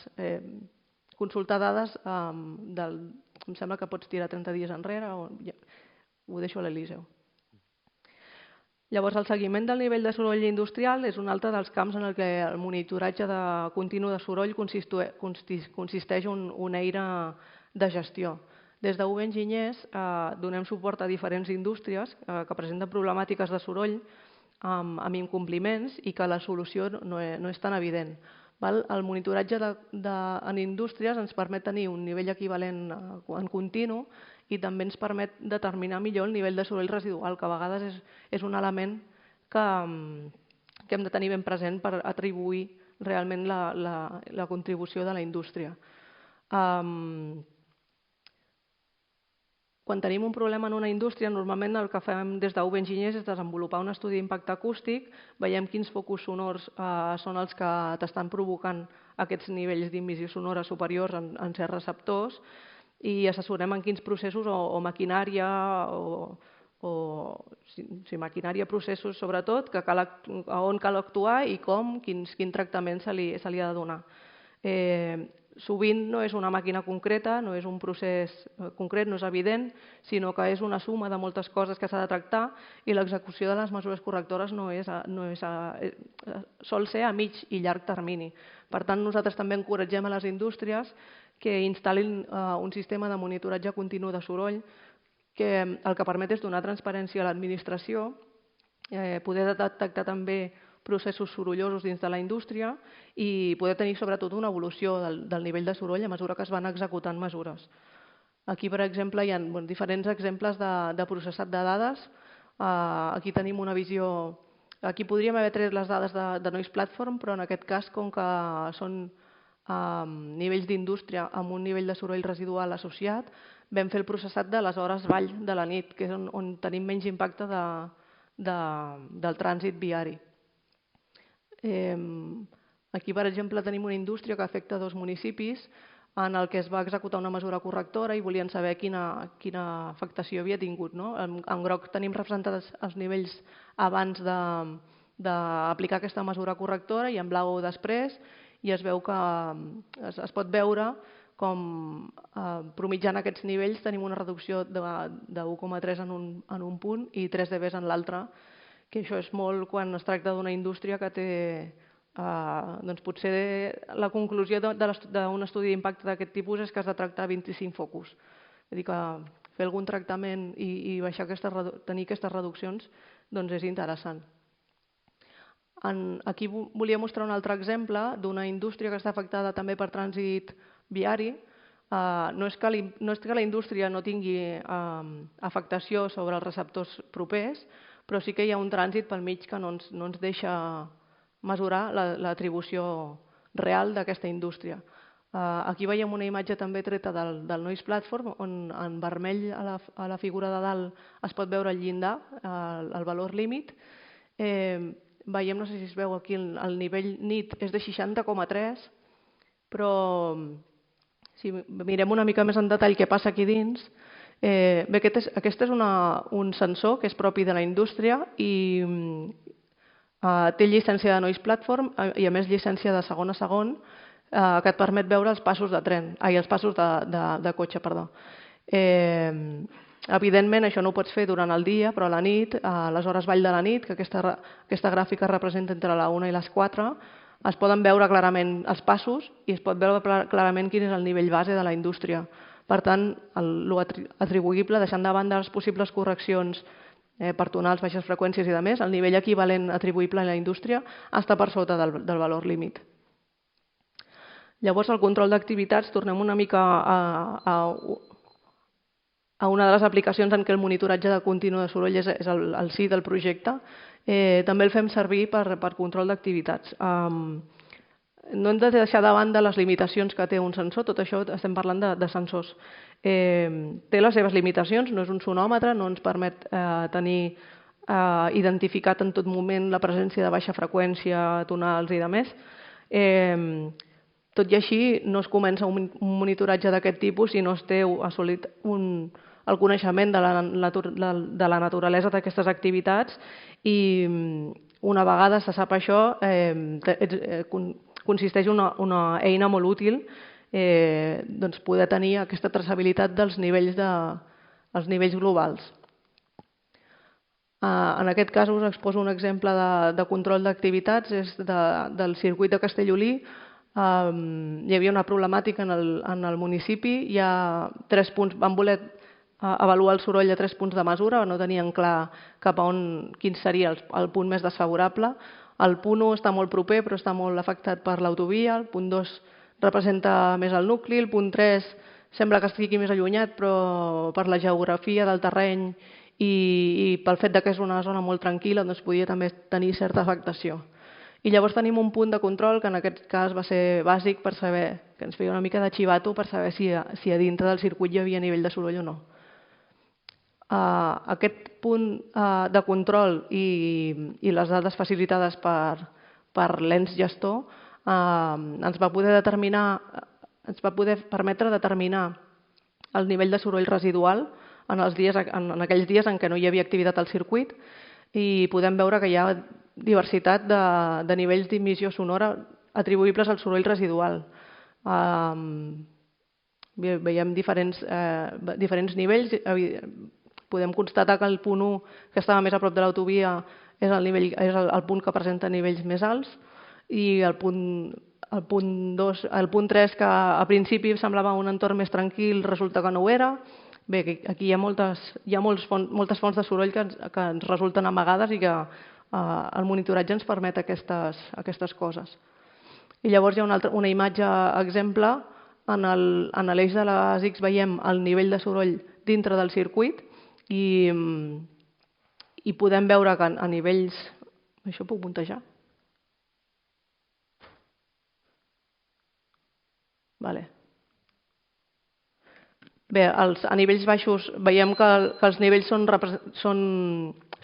consultar dades, em sembla que pots tirar 30 dies enrere, ho deixo a l'Eliseu. Llavors, el seguiment del nivell de soroll industrial és un altre dels camps en què el monitoratge continu de soroll consisteix en una eina de gestió. Des de UB Enginyers donem suport a diferents indústries que presenten problemàtiques de soroll amb incompliments i que la solució no és tan evident. El monitoratge en indústries ens permet tenir un nivell equivalent en continu i també ens permet determinar millor el nivell de soroll residual, que a vegades és un element que hem de tenir ben present per atribuir realment la contribució de la indústria. Quan tenim un problema en una indústria, normalment el que fem des d'UB Enginyers és desenvolupar un estudi d'impacte acústic, veiem quins focus sonors són els que t'estan provocant aquests nivells d'emissió sonora superiors en certs receptors i assessorem en quins processos o maquinària maquinària, processos sobretot, on cal actuar i com, quin tractament se li ha de donar. Sovint no és una màquina concreta, no és un procés concret, no és evident, sinó que és una suma de moltes coses que s'ha de tractar i l'execució de les mesures correctores sol ser a mig i llarg termini. Per tant, nosaltres també encoratgem a les indústries que instal·lin un sistema de monitoratge continu de soroll que el que permet és donar transparència a l'administració, poder detectar també processos sorollosos dins de la indústria i poder tenir sobretot una evolució del nivell de soroll a mesura que es van executant mesures. Aquí, per exemple, hi ha diferents exemples de processat de dades. Aquí tenim una visió... Aquí podríem haver tret les dades de Noise Platform, però en aquest cas, com que són nivells d'indústria amb un nivell de soroll residual associat, vam fer el processat de les hores vall de la nit, que és on tenim menys impacte del trànsit viari. Aquí, per exemple, tenim una indústria que afecta 2 municipis en el que es va executar una mesura correctora i volien saber quina afectació havia tingut. En groc tenim representats els nivells abans d'aplicar aquesta mesura correctora i en blau després, i es veu que es pot veure com mitjançant aquests nivells tenim una reducció de 1,3 en un punt i 3 dB en l'altre, que això és molt quan es tracta d'una indústria que té... Potser la conclusió d'un estudi d'impacte d'aquest tipus és que has de tractar 25 focus. És a dir, que fer algun tractament i tenir aquestes reduccions és interessant. Aquí volia mostrar un altre exemple d'una indústria que està afectada també per trànsit viari. No és que la indústria no tingui afectació sobre els receptors propers, però sí que hi ha un trànsit pel mig que no ens deixa mesurar l'atribució real d'aquesta indústria. Aquí veiem una imatge també treta del Noise Platform, on en vermell a la figura de dalt es pot veure el llindar, el valor límit. Veiem, no sé si es veu aquí, el nivell nit és de 60,3, però si mirem una mica més en detall què passa aquí dins, aquest és un sensor que és propi de la indústria i té llicència de Noise Platform i a més llicència de segon a segon que et permet veure els passos de cotxe. Evidentment això no ho pots fer durant el dia, però a la nit, a les hores vall de la nit, que aquesta gràfica representa entre la 1 i les 4, es poden veure clarament els passos i es pot veure clarament quin és el nivell base de la indústria. Per tant, l'atribuïble, deixant de banda les possibles correccions per tonals, baixes freqüències i demés, el nivell equivalent atribuïble a la indústria està per sota del valor límit. Llavors, el control d'activitats, tornem una mica a una de les aplicacions en què el monitoratge de continu de soroll és el sí del projecte. També el fem servir per control d'activitats. No hem de deixar de banda les limitacions que té un sensor, tot això estem parlant de sensors. Té les seves limitacions, no és un sonòmetre, no ens permet tenir identificat en tot moment la presència de baixa freqüència, tonals i demés. Tot i així, no es comença un monitoratge d'aquest tipus si no es té assolit el coneixement de la naturalesa d'aquestes activitats i una vegada se sap això, consisteix en una eina molt útil poder tenir aquesta traçabilitat dels nivells globals. En aquest cas us exposo un exemple de control d'activitats, és del circuit de Castellolí. Hi havia una problemàtica en el municipi, hi ha 3 punts, van voler avaluar el soroll a 3 punts de mesura, no tenien clar quin seria el punt més desfavorable. El punt 1 està molt proper però està molt afectat per l'autovia, el punt 2 representa més el nucli, el punt 3 sembla que estigui més allunyat però per la geografia del terreny i pel fet que és una zona molt tranquil·la doncs podia també tenir certa afectació. I llavors tenim un punt de control que en aquest cas va ser bàsic per saber, que ens feia una mica de xivato per saber si a dintre del circuit hi havia nivell de soroll o no. Aquest punt de control i les dades facilitades per l'ens gestor ens va poder permetre determinar el nivell de soroll residual en aquells dies en què no hi havia activitat al circuit i podem veure que hi ha diversitat de nivells d'emissió sonora atribuïbles al soroll residual. Veiem diferents nivells. Podem constatar que el punt 1, que estava més a prop de l'autovia, és el punt que presenta nivells més alts i el punt 3, que a principi semblava un entorn més tranquil, resulta que no ho era. Bé, aquí hi ha moltes fonts de soroll que ens resulten amagades i que el monitoratge ens permet aquestes coses. I llavors hi ha una imatge exemple. En l'eix de les X veiem el nivell de soroll dintre del circuit i podem veure que a nivells... Això puc puntejar? Vale. Bé, a nivells baixos veiem que els nivells són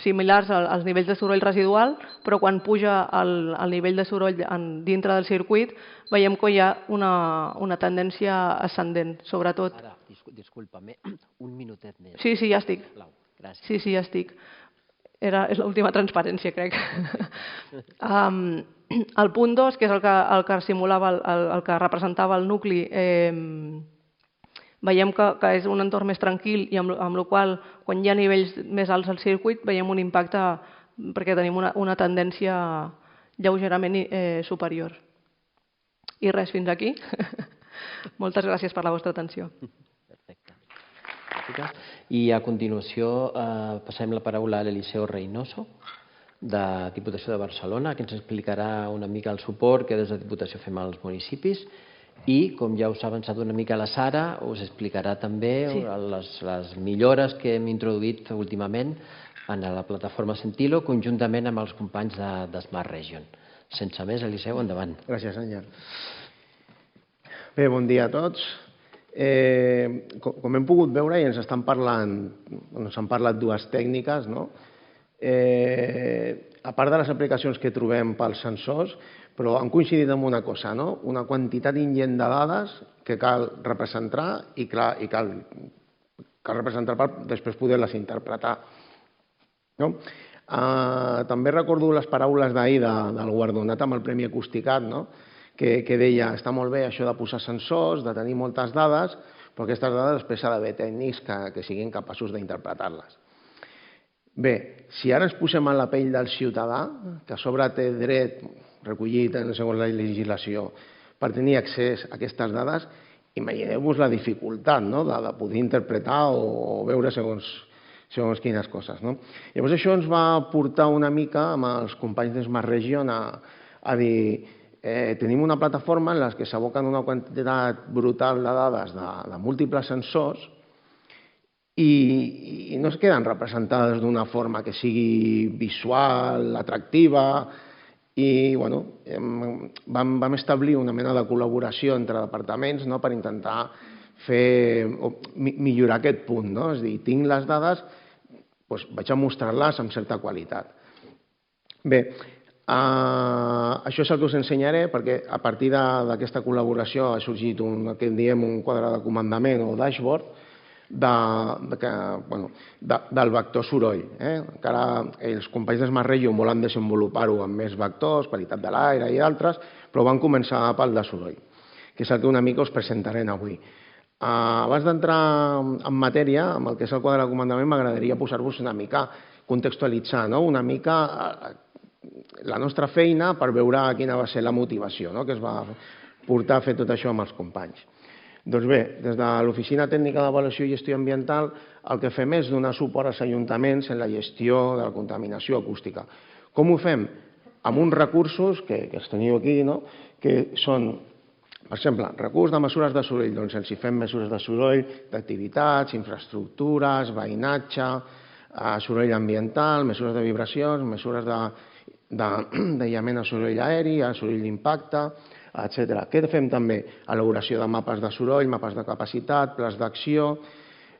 similars als nivells de soroll residual, però quan puja el nivell de soroll dintre del circuit veiem que hi ha una tendència ascendent, sobretot... Ara, disculpa-me, un minutet més. Sí, ja estic. Gràcies. Sí, ja estic. És l'última transparència, crec. El punt 2, que és el que simulava, el que representava el nucli, veiem que és un entorn més tranquil i amb la qual quan hi ha nivells més alts al circuit veiem un impacte perquè tenim una tendència lleugerament superior. I res, fins aquí. Moltes gràcies per la vostra atenció. Perfecte. I a continuació passem la paraula a l'Eliseo Reynoso, de Diputació de Barcelona, que ens explicarà una mica el suport que des de Diputació fem als municipis i, com ja us ha avançat una mica la Sara, us explicarà també les millores que hem introduït últimament en la plataforma Sentilo, conjuntament amb els companys de Smart Region. Sense més, Eliseu, endavant. Gràcies, Àngel. Bé, bon dia a tots. Com hem pogut veure, i ens han parlat dues tècniques, no? A part de les aplicacions que trobem pels sensors, però han coincidit en una cosa, no? Una quantitat ingent de dades que cal representar i cal representar per després poder-les interpretar. També recordo les paraules d'ahir del guardonat amb el Premi Acústicat, que deia, està molt bé això de posar sensors, de tenir moltes dades, però aquestes dades després ha d'haver tècnics que siguin capaços d'interpretar-les. Bé, si ara ens posem en la pell del ciutadà, que a sobre té dret recollit segons la legislació per tenir accés a aquestes dades, imagineu-vos la dificultat de poder interpretar o veure segons quines coses. Llavors això ens va portar una mica amb els companys d'Smart Region a dir tenim una plataforma en què s'aboquen una quantitat brutal de dades de múltiples sensors i no es queden representades d'una forma que sigui visual, atractiva, i vam establir una mena de col·laboració entre departaments per intentar millorar aquest punt. És a dir, tinc les dades, vaig a mostrar-les amb certa qualitat. Bé, això és el que us ensenyaré, perquè a partir d'aquesta col·laboració ha sorgit el que en diem un quadre de comandament o dashboard del vector soroll. Encara els companys d'Smart Region volen desenvolupar-ho amb més vectors, qualitat de l'aire i altres, però van començar pel de soroll, que és el que una mica us presentarem avui. Abans d'entrar en matèria, amb el que és el quadre de comandament, m'agradaria posar-vos una mica, contextualitzar una mica la nostra feina per veure quina va ser la motivació que es va portar a fer tot això amb els companys. Doncs bé, des de l'Oficina Tècnica d'Avaluació i Gestió Ambiental el que fem és donar suport als ajuntaments en la gestió de la contaminació acústica. Com ho fem? Amb uns recursos que els teniu aquí, que són, per exemple, recurs de mesures de soroll. Doncs els hi fem mesures de soroll d'activitats, infraestructures, veïnatge, soroll ambiental, mesures de vibracions, mesures d'aïllament a soroll aeri, a soroll d'impacte, etc. Què fem també? Elaboració de mapes de soroll, mapes de capacitat, plans d'acció,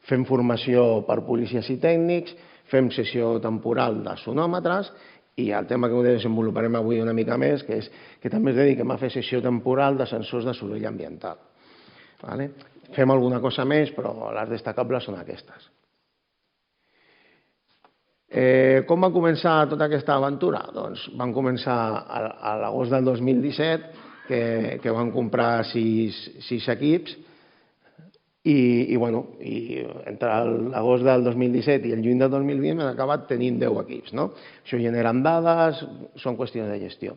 fem formació per policies i tècnics, fem sessió temporal de sonòmetres i el tema que desenvoluparem avui una mica més, que és que també es dediquem a fer sessió temporal de sensors de soroll ambiental. Fem alguna cosa més, però les destacables són aquestes. Com va començar tota aquesta aventura? Doncs van començar a l'agost del 2017, que van comprar 6 equips i entre l'agost del 2017 i el juny del 2020 hem acabat tenint 10 equips. Això generen dades, són qüestions de gestió.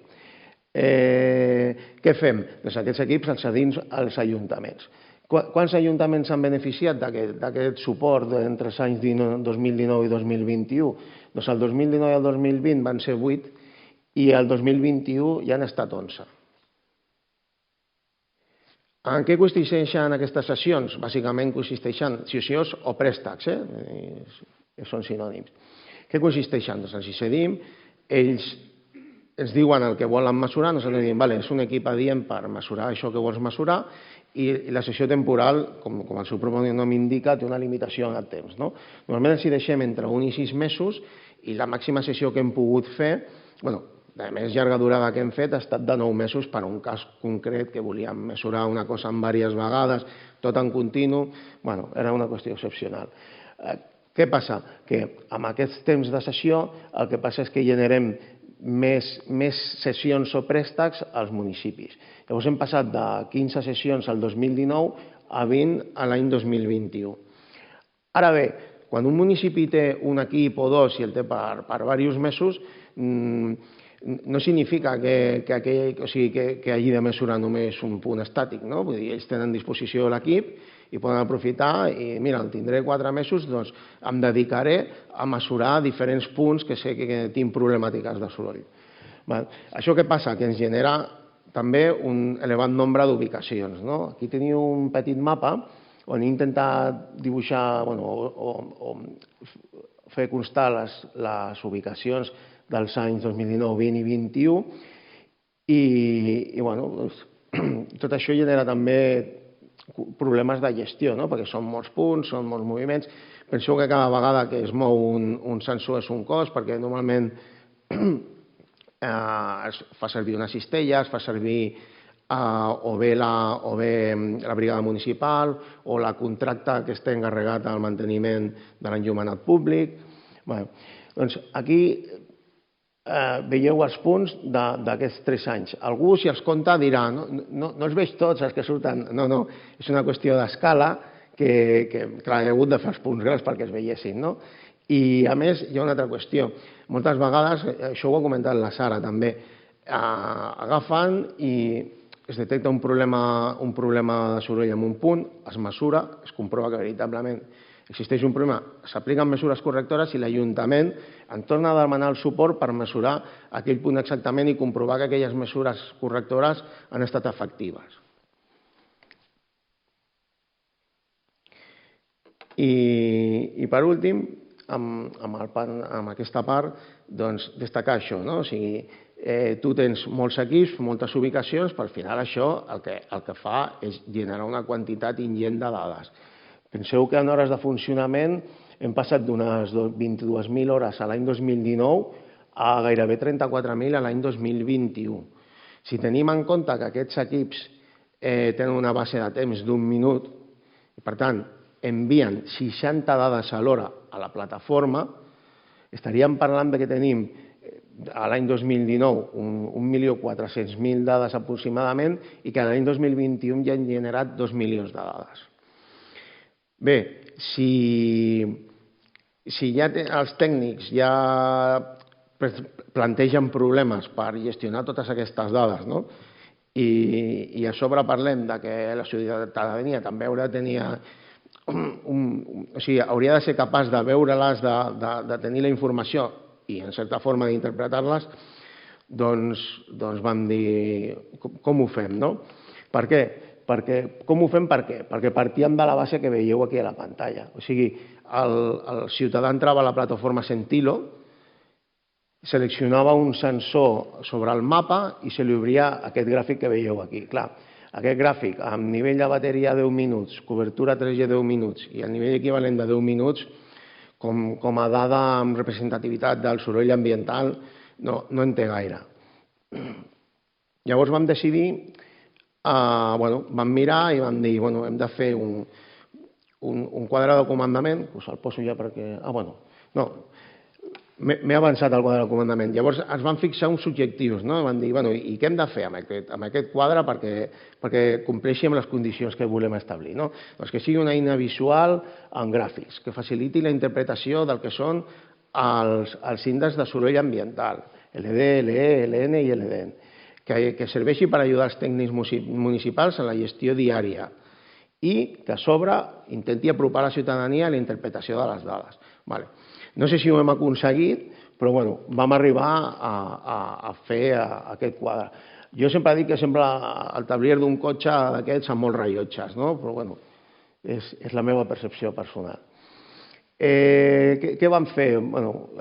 Què fem? Doncs aquests equips els cedim als ajuntaments. Quants ajuntaments s'han beneficiat d'aquest suport entre els anys 2019 i 2021? Doncs el 2019 i el 2020 van ser 8 i el 2021 ja han estat 11. En què consisteixen aquestes sessions? Bàsicament consisteixen sessions o préstecs, són sinònims. Què consisteixen? Doncs els hi cedim, ells ens diuen el que volen mesurar, nosaltres diem, és un equip adient per mesurar això que vols mesurar, i la sessió temporal, com el seu propi nom indica, té una limitació en el temps. Normalment els hi deixem entre 1 i 6 mesos i la màxima sessió que hem pogut fer, la més llarga durada que hem fet ha estat de 9 mesos per un cas concret que volíem mesurar una cosa en diverses vegades, tot en continu, era una qüestió excepcional. Què passa? Que amb aquests temps de sessió el que passa és que generem més sessions o préstecs als municipis. Llavors hem passat de 15 sessions al 2019 a 20 a l'any 2021. Ara bé, quan un municipi té un equip o dos i el té per diversos mesos, no significa que hagi de mesurar només un punt estàtic. Vull dir, ells tenen a disposició l'equip i poden aprofitar i, mira, el tindré 4 mesos, doncs em dedicaré a mesurar diferents punts que sé que tinc problemàtiques de soroll. Això què passa? Que ens genera també un elevat nombre d'ubicacions. Aquí teniu un petit mapa on he intentat dibuixar o fer constar les ubicacions dels anys 2019, 20 i 21 i tot això genera també problemes de gestió, perquè són molts punts, són molts moviments. Penseu que cada vegada que es mou un sensor és un cost, perquè normalment es fa servir una cistella, es fa servir o bé la brigada municipal o la contracta que està encarregat al manteniment de l'enllumenat públic. Doncs aquí veieu els punts d'aquests 3 anys. Algú, si els compta, dirà no els veig tots els que surten. No, és una qüestió d'escala que clar, he hagut de fer els punts grans perquè es veiessin. I a més hi ha una altra qüestió. Moltes vegades, això ho ha comentat la Sara també, agafen i es detecta un problema de soroll en un punt, es mesura, es comprova que veritablement existeix un problema, s'apliquen mesures correctores i l'Ajuntament en torna a demanar el suport per mesurar aquell punt exactament i comprovar que aquelles mesures correctores han estat efectives. I per últim, amb aquesta part, destacar això, no? O sigui, tu tens molts equips, moltes ubicacions, però al final això el que fa és generar una quantitat ingent de dades. Penseu que en hores de funcionament hem passat d'unes 22.000 hores a l'any 2019 a gairebé 34.000 a l'any 2021. Si tenim en compte que aquests equips tenen una base de temps d'un minut, i per tant envien 60 dades a l'hora a la plataforma, estaríem parlant que tenim a l'any 2019 1.400.000 dades aproximadament i que l'any 2021 ja han generat 2 milions de dades. Bé, si ja els tècnics ja plantegen problemes per gestionar totes aquestes dades, no? I a sobre parlem que la ciutadania també haurà de tenir hauria de ser capaç de veure-les, de tenir la informació i, en certa forma, d'interpretar-les, doncs vam dir com ho fem, no? Per què? Com ho fem? Per què? Perquè partíem de la base que veieu aquí a la pantalla. O sigui, el ciutadà entrava a la plataforma Sentilo, seleccionava un sensor sobre el mapa i se li obria aquest gràfic que veieu aquí. Clar, aquest gràfic amb nivell de bateria 10 minuts, cobertura 3G 10 minuts i el nivell equivalent de 10 minuts, com a dada amb representativitat del soroll ambiental, no en té gaire. Llavors vam decidir, vam mirar i vam dir, hem de fer un quadre de comandament, us el poso ja perquè... no, m'he avançat al quadre de comandament. Llavors ens van fixar uns objectius, no? Vam dir, i què hem de fer amb aquest quadre perquè compleixi amb les condicions que volem establir, no? Doncs que sigui una eina visual amb gràfics, que faciliti la interpretació del que són els índexs de soroll ambiental, LD, LE, LN i LDN, que serveixi per ajudar els tècnics municipals en la gestió diària i que a sobre intenti apropar la ciutadania a la interpretació de les dades. No sé si ho hem aconseguit, però vam arribar a fer aquest quadre. Jo sempre dic que sembla el tablier d'un cotxe d'aquests amb molts rellotges, però és la meva percepció personal. Què vam fer?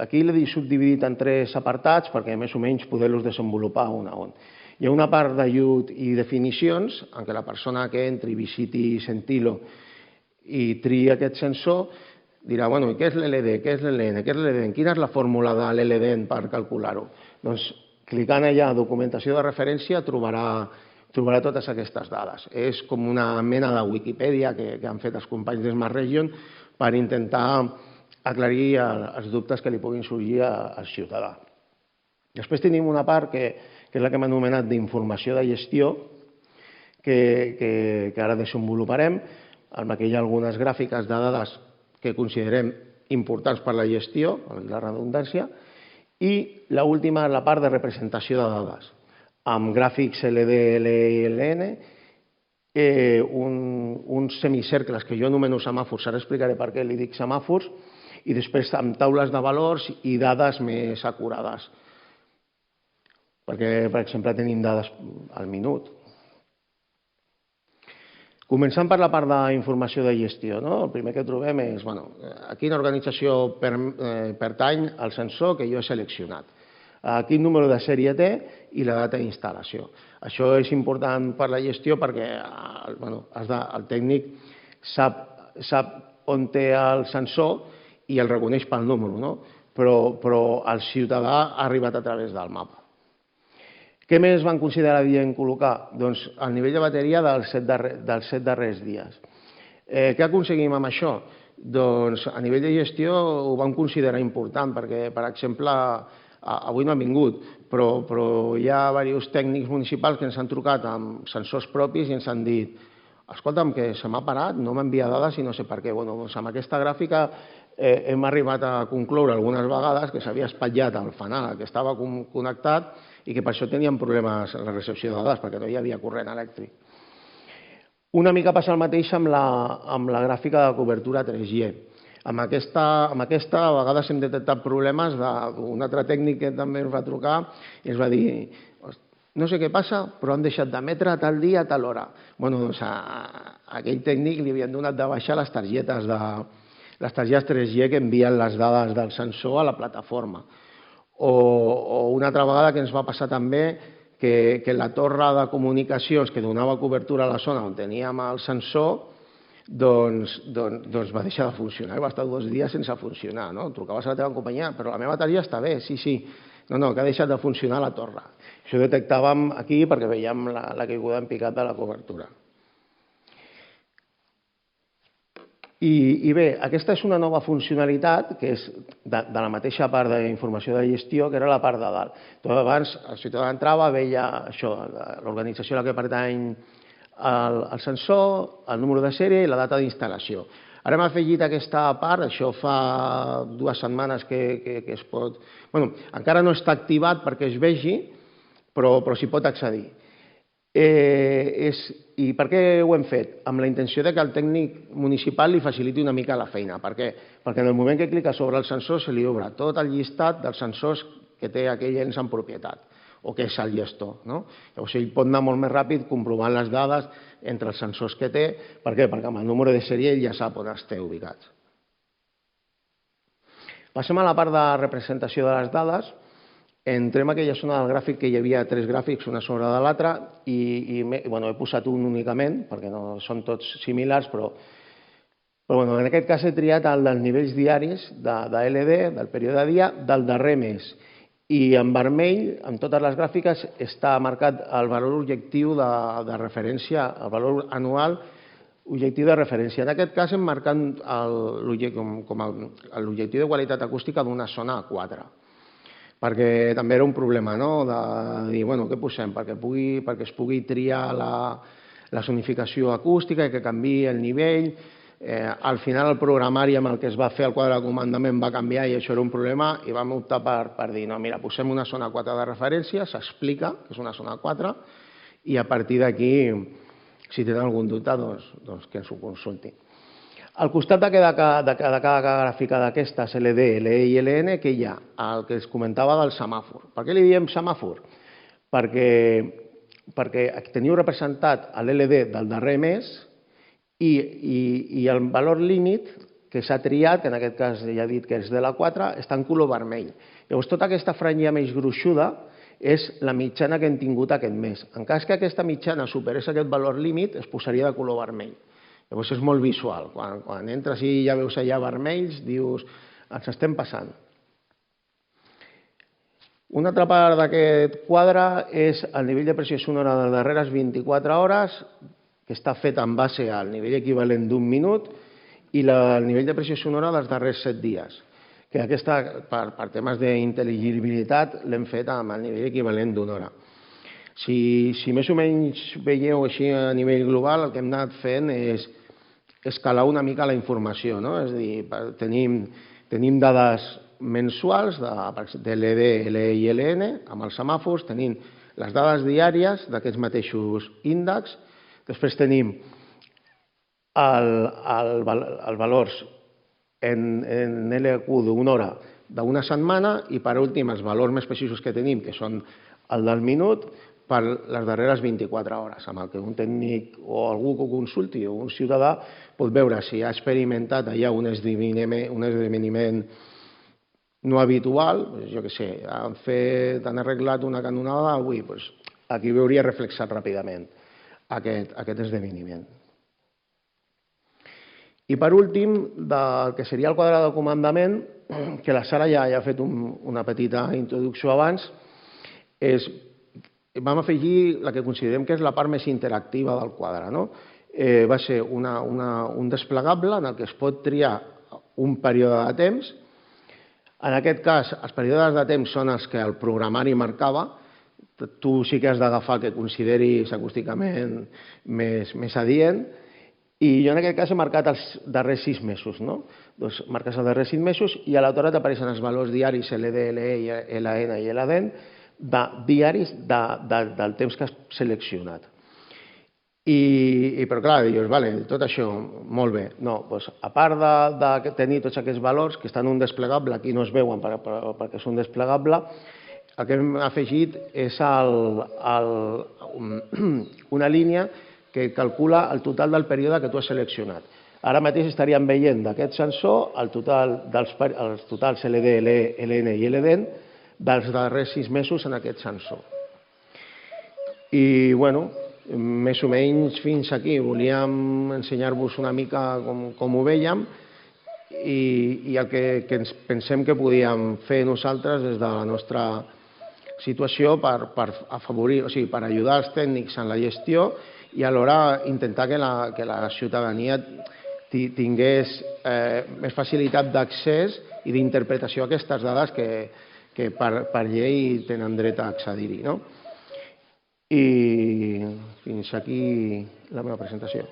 Aquí l'he subdividit en 3 apartats perquè més o menys poder-los desenvolupar un a un. Hi ha una part d'ajut i definicions en què la persona que entri, visiti Sentilo i triï aquest sensor dirà, què és l'LD, què és l'LN, què és l'LDN, quina és la fórmula de l'LDN per calcular-ho? Doncs clicant allà a documentació de referència trobarà totes aquestes dades. És com una mena de Wikipedia que han fet els companys d'Smart Region per intentar aclarir els dubtes que li puguin sorgir al ciutadà. Després tenim una part que és la que hem anomenat d'informació de gestió, que ara desenvoluparem, amb aquí hi ha algunes gràfiques de dades que considerem importants per la gestió, la redundància, i l'última és la part de representació de dades, amb gràfics LD, LE i LN, uns semicercles que jo anomeno semàfors, ara explicaré per què li dic semàfors, i després amb taules de valors i dades més acurades. Perquè, per exemple, tenim dades al minut. Començant per la part d'informació de gestió, el primer que trobem és a quina organització pertany el sensor que jo he seleccionat, a quin número de sèrie té i la data d'instal·lació. Això és important per la gestió perquè el tècnic sap on té el sensor i el reconeix pel número, però el ciutadà ha arribat a través del mapa. Què més van considerar adient col·locar? Doncs el nivell de bateria dels 7 darrers dies. Què aconseguim amb això? Doncs a nivell de gestió ho vam considerar important perquè, per exemple, avui no han vingut, però hi ha diversos tècnics municipals que ens han trucat amb sensors propis i ens han dit escolta'm, que se m'ha parat, no m'envia dades i no sé per què. Doncs amb aquesta gràfica hem arribat a concloure algunes vegades que s'havia espatllat el fanal que estava connectat i que per això tenien problemes en la recepció de dades, perquè no hi havia corrent elèctric. Una mica passa el mateix amb la gràfica de cobertura 3G. Amb aquesta, a vegades hem detectat problemes d'un altre tècnic que també ens va trucar i ens va dir no sé què passa, però han deixat d'emetre tal dia, a tal hora. Bé, doncs a aquell tècnic li havien donat de baixar les targetes 3G que envien les dades del sensor a la plataforma. O una altra vegada que ens va passar també que la torre de comunicacions que donava cobertura a la zona on teníem el sensor doncs va deixar de funcionar i va estar 2 dies sense funcionar. Trucaves a la teva companyia, però la meva bateria està bé, sí. No, que ha deixat de funcionar la torre. Això ho detectàvem aquí perquè veiem la caiguda en picat de la cobertura. I bé, aquesta és una nova funcionalitat que és de la mateixa part d'informació de gestió, que era la part de dalt. Abans el ciutadà entrava, veia això, l'organització a la que pertany el sensor, el número de sèrie i la data d'instal·lació. Ara hem afegit aquesta part, això fa 2 setmanes que es pot... Bé, encara no està activat perquè es vegi, però s'hi pot accedir. I per què ho hem fet? Amb la intenció que el tècnic municipal li faciliti una mica la feina. Per què? Perquè en el moment que clica sobre el sensor se li obre tot el llistat dels sensors que té aquell ens en propietat o que és el gestor. Llavors ell pot anar molt més ràpid comprovant les dades entre els sensors que té. Per què? Perquè amb el número de sèrie ell ja sap on esteu ubicats. Passem a la part de representació de les dades. Entrem a aquella zona del gràfic que hi havia 3 gràfics, una sobre de l'altra, i he posat un únicament, perquè no són tots similars, però en aquest cas he triat el dels nivells diaris de LD, del període de dia, del darrer mes. I en vermell, en totes les gràfiques, està marcat el valor objectiu de referència, el valor anual objectiu de referència. En aquest cas hem marcat l'objectiu de qualitat acústica d'una zona A4, perquè també era un problema, de dir, què posem? Perquè es pugui triar la zonificació acústica i que canviï el nivell. Al final el programari amb el que es va fer el quadre de comandament va canviar i això era un problema i vam optar per dir, no, mira, posem una zona 4 de referència, s'explica que és una zona 4 i a partir d'aquí, si tenen algun dubte, doncs que ens ho consultin. Al costat de cada gràfica d'aquestes LD, LE i LN, que hi ha el que es comentava del semàfor. Per què li diem semàfor? Perquè teniu representat l'LD del darrer mes i el valor límit que s'ha triat, que en aquest cas ja he dit que és de la 4, està en color vermell. Llavors, tota aquesta franja més gruixuda és la mitjana que hem tingut aquest mes. En cas que aquesta mitjana superés aquest valor límit, es posaria de color vermell. Llavors, és molt visual. Quan entres i ja veus allà vermells, dius, ens estem passant. Una altra part d'aquest quadre és el nivell de pressió sonora de les darreres 24 hores, que està fet en base al nivell equivalent d'un minut, i el nivell de pressió sonora dels darrers 7 dies, que aquesta, per temes d'intel·ligibilitat, l'hem fet amb el nivell equivalent d'una hora. Si més o menys veieu així a nivell global, el que hem anat fent és escalar una mica la informació, és a dir, tenim dades mensuals de LD, LE i LN amb els semàfors, tenim les dades diàries d'aquests mateixos índexs. Després tenim els valors en LQ d'una hora d'una setmana i, per últim, els valors més precisos que tenim, que són el del minut, per les darreres 24 hores, amb el que un tècnic o algú que ho consulti o un ciutadà pot veure si ha experimentat allà un esdeveniment no habitual, jo què sé, han arreglat una canonada avui, aquí veuria reflexat ràpidament aquest esdeveniment. I per últim, del que seria el quadre de comandament, que la Sara ja ha fet una petita introducció abans, vam afegir la que considerem que és la part més interactiva del quadre. Va ser un desplegable en què es pot triar un període de temps. En aquest cas, els períodes de temps són els que el programari marcava. Tu sí que has d'agafar el que consideris acústicament més adient. I jo en aquest cas he marcat els darrers 6 mesos. Doncs marques els darrers 6 mesos i a l'altura t'apareixen els valors diaris LD, LE, LN i LDN diaris del temps que has seleccionat. Però clar, dius, vale, tot això, molt bé. No, doncs a part de tenir tots aquests valors que estan en un desplegable, aquí no es veuen perquè és un desplegable, el que hem afegit és una línia que calcula el total del període que tu has seleccionat. Ara mateix estaríem veient d'aquest sensor els totals LD, LN i LDN dels darrers 6 mesos en aquest sensor. I, bueno, més o menys fins aquí. Volíem ensenyar-vos una mica com ho veiem i el que ens pensem que podíem fer nosaltres des de la nostra situació per afavorir, o sigui, per ajudar els tècnics en la gestió i alhora intentar que la ciutadania tingués més facilitat d'accés i d'interpretació a aquestes dades que per llei tenen dret a accedir-hi. I fins aquí la meva presentació.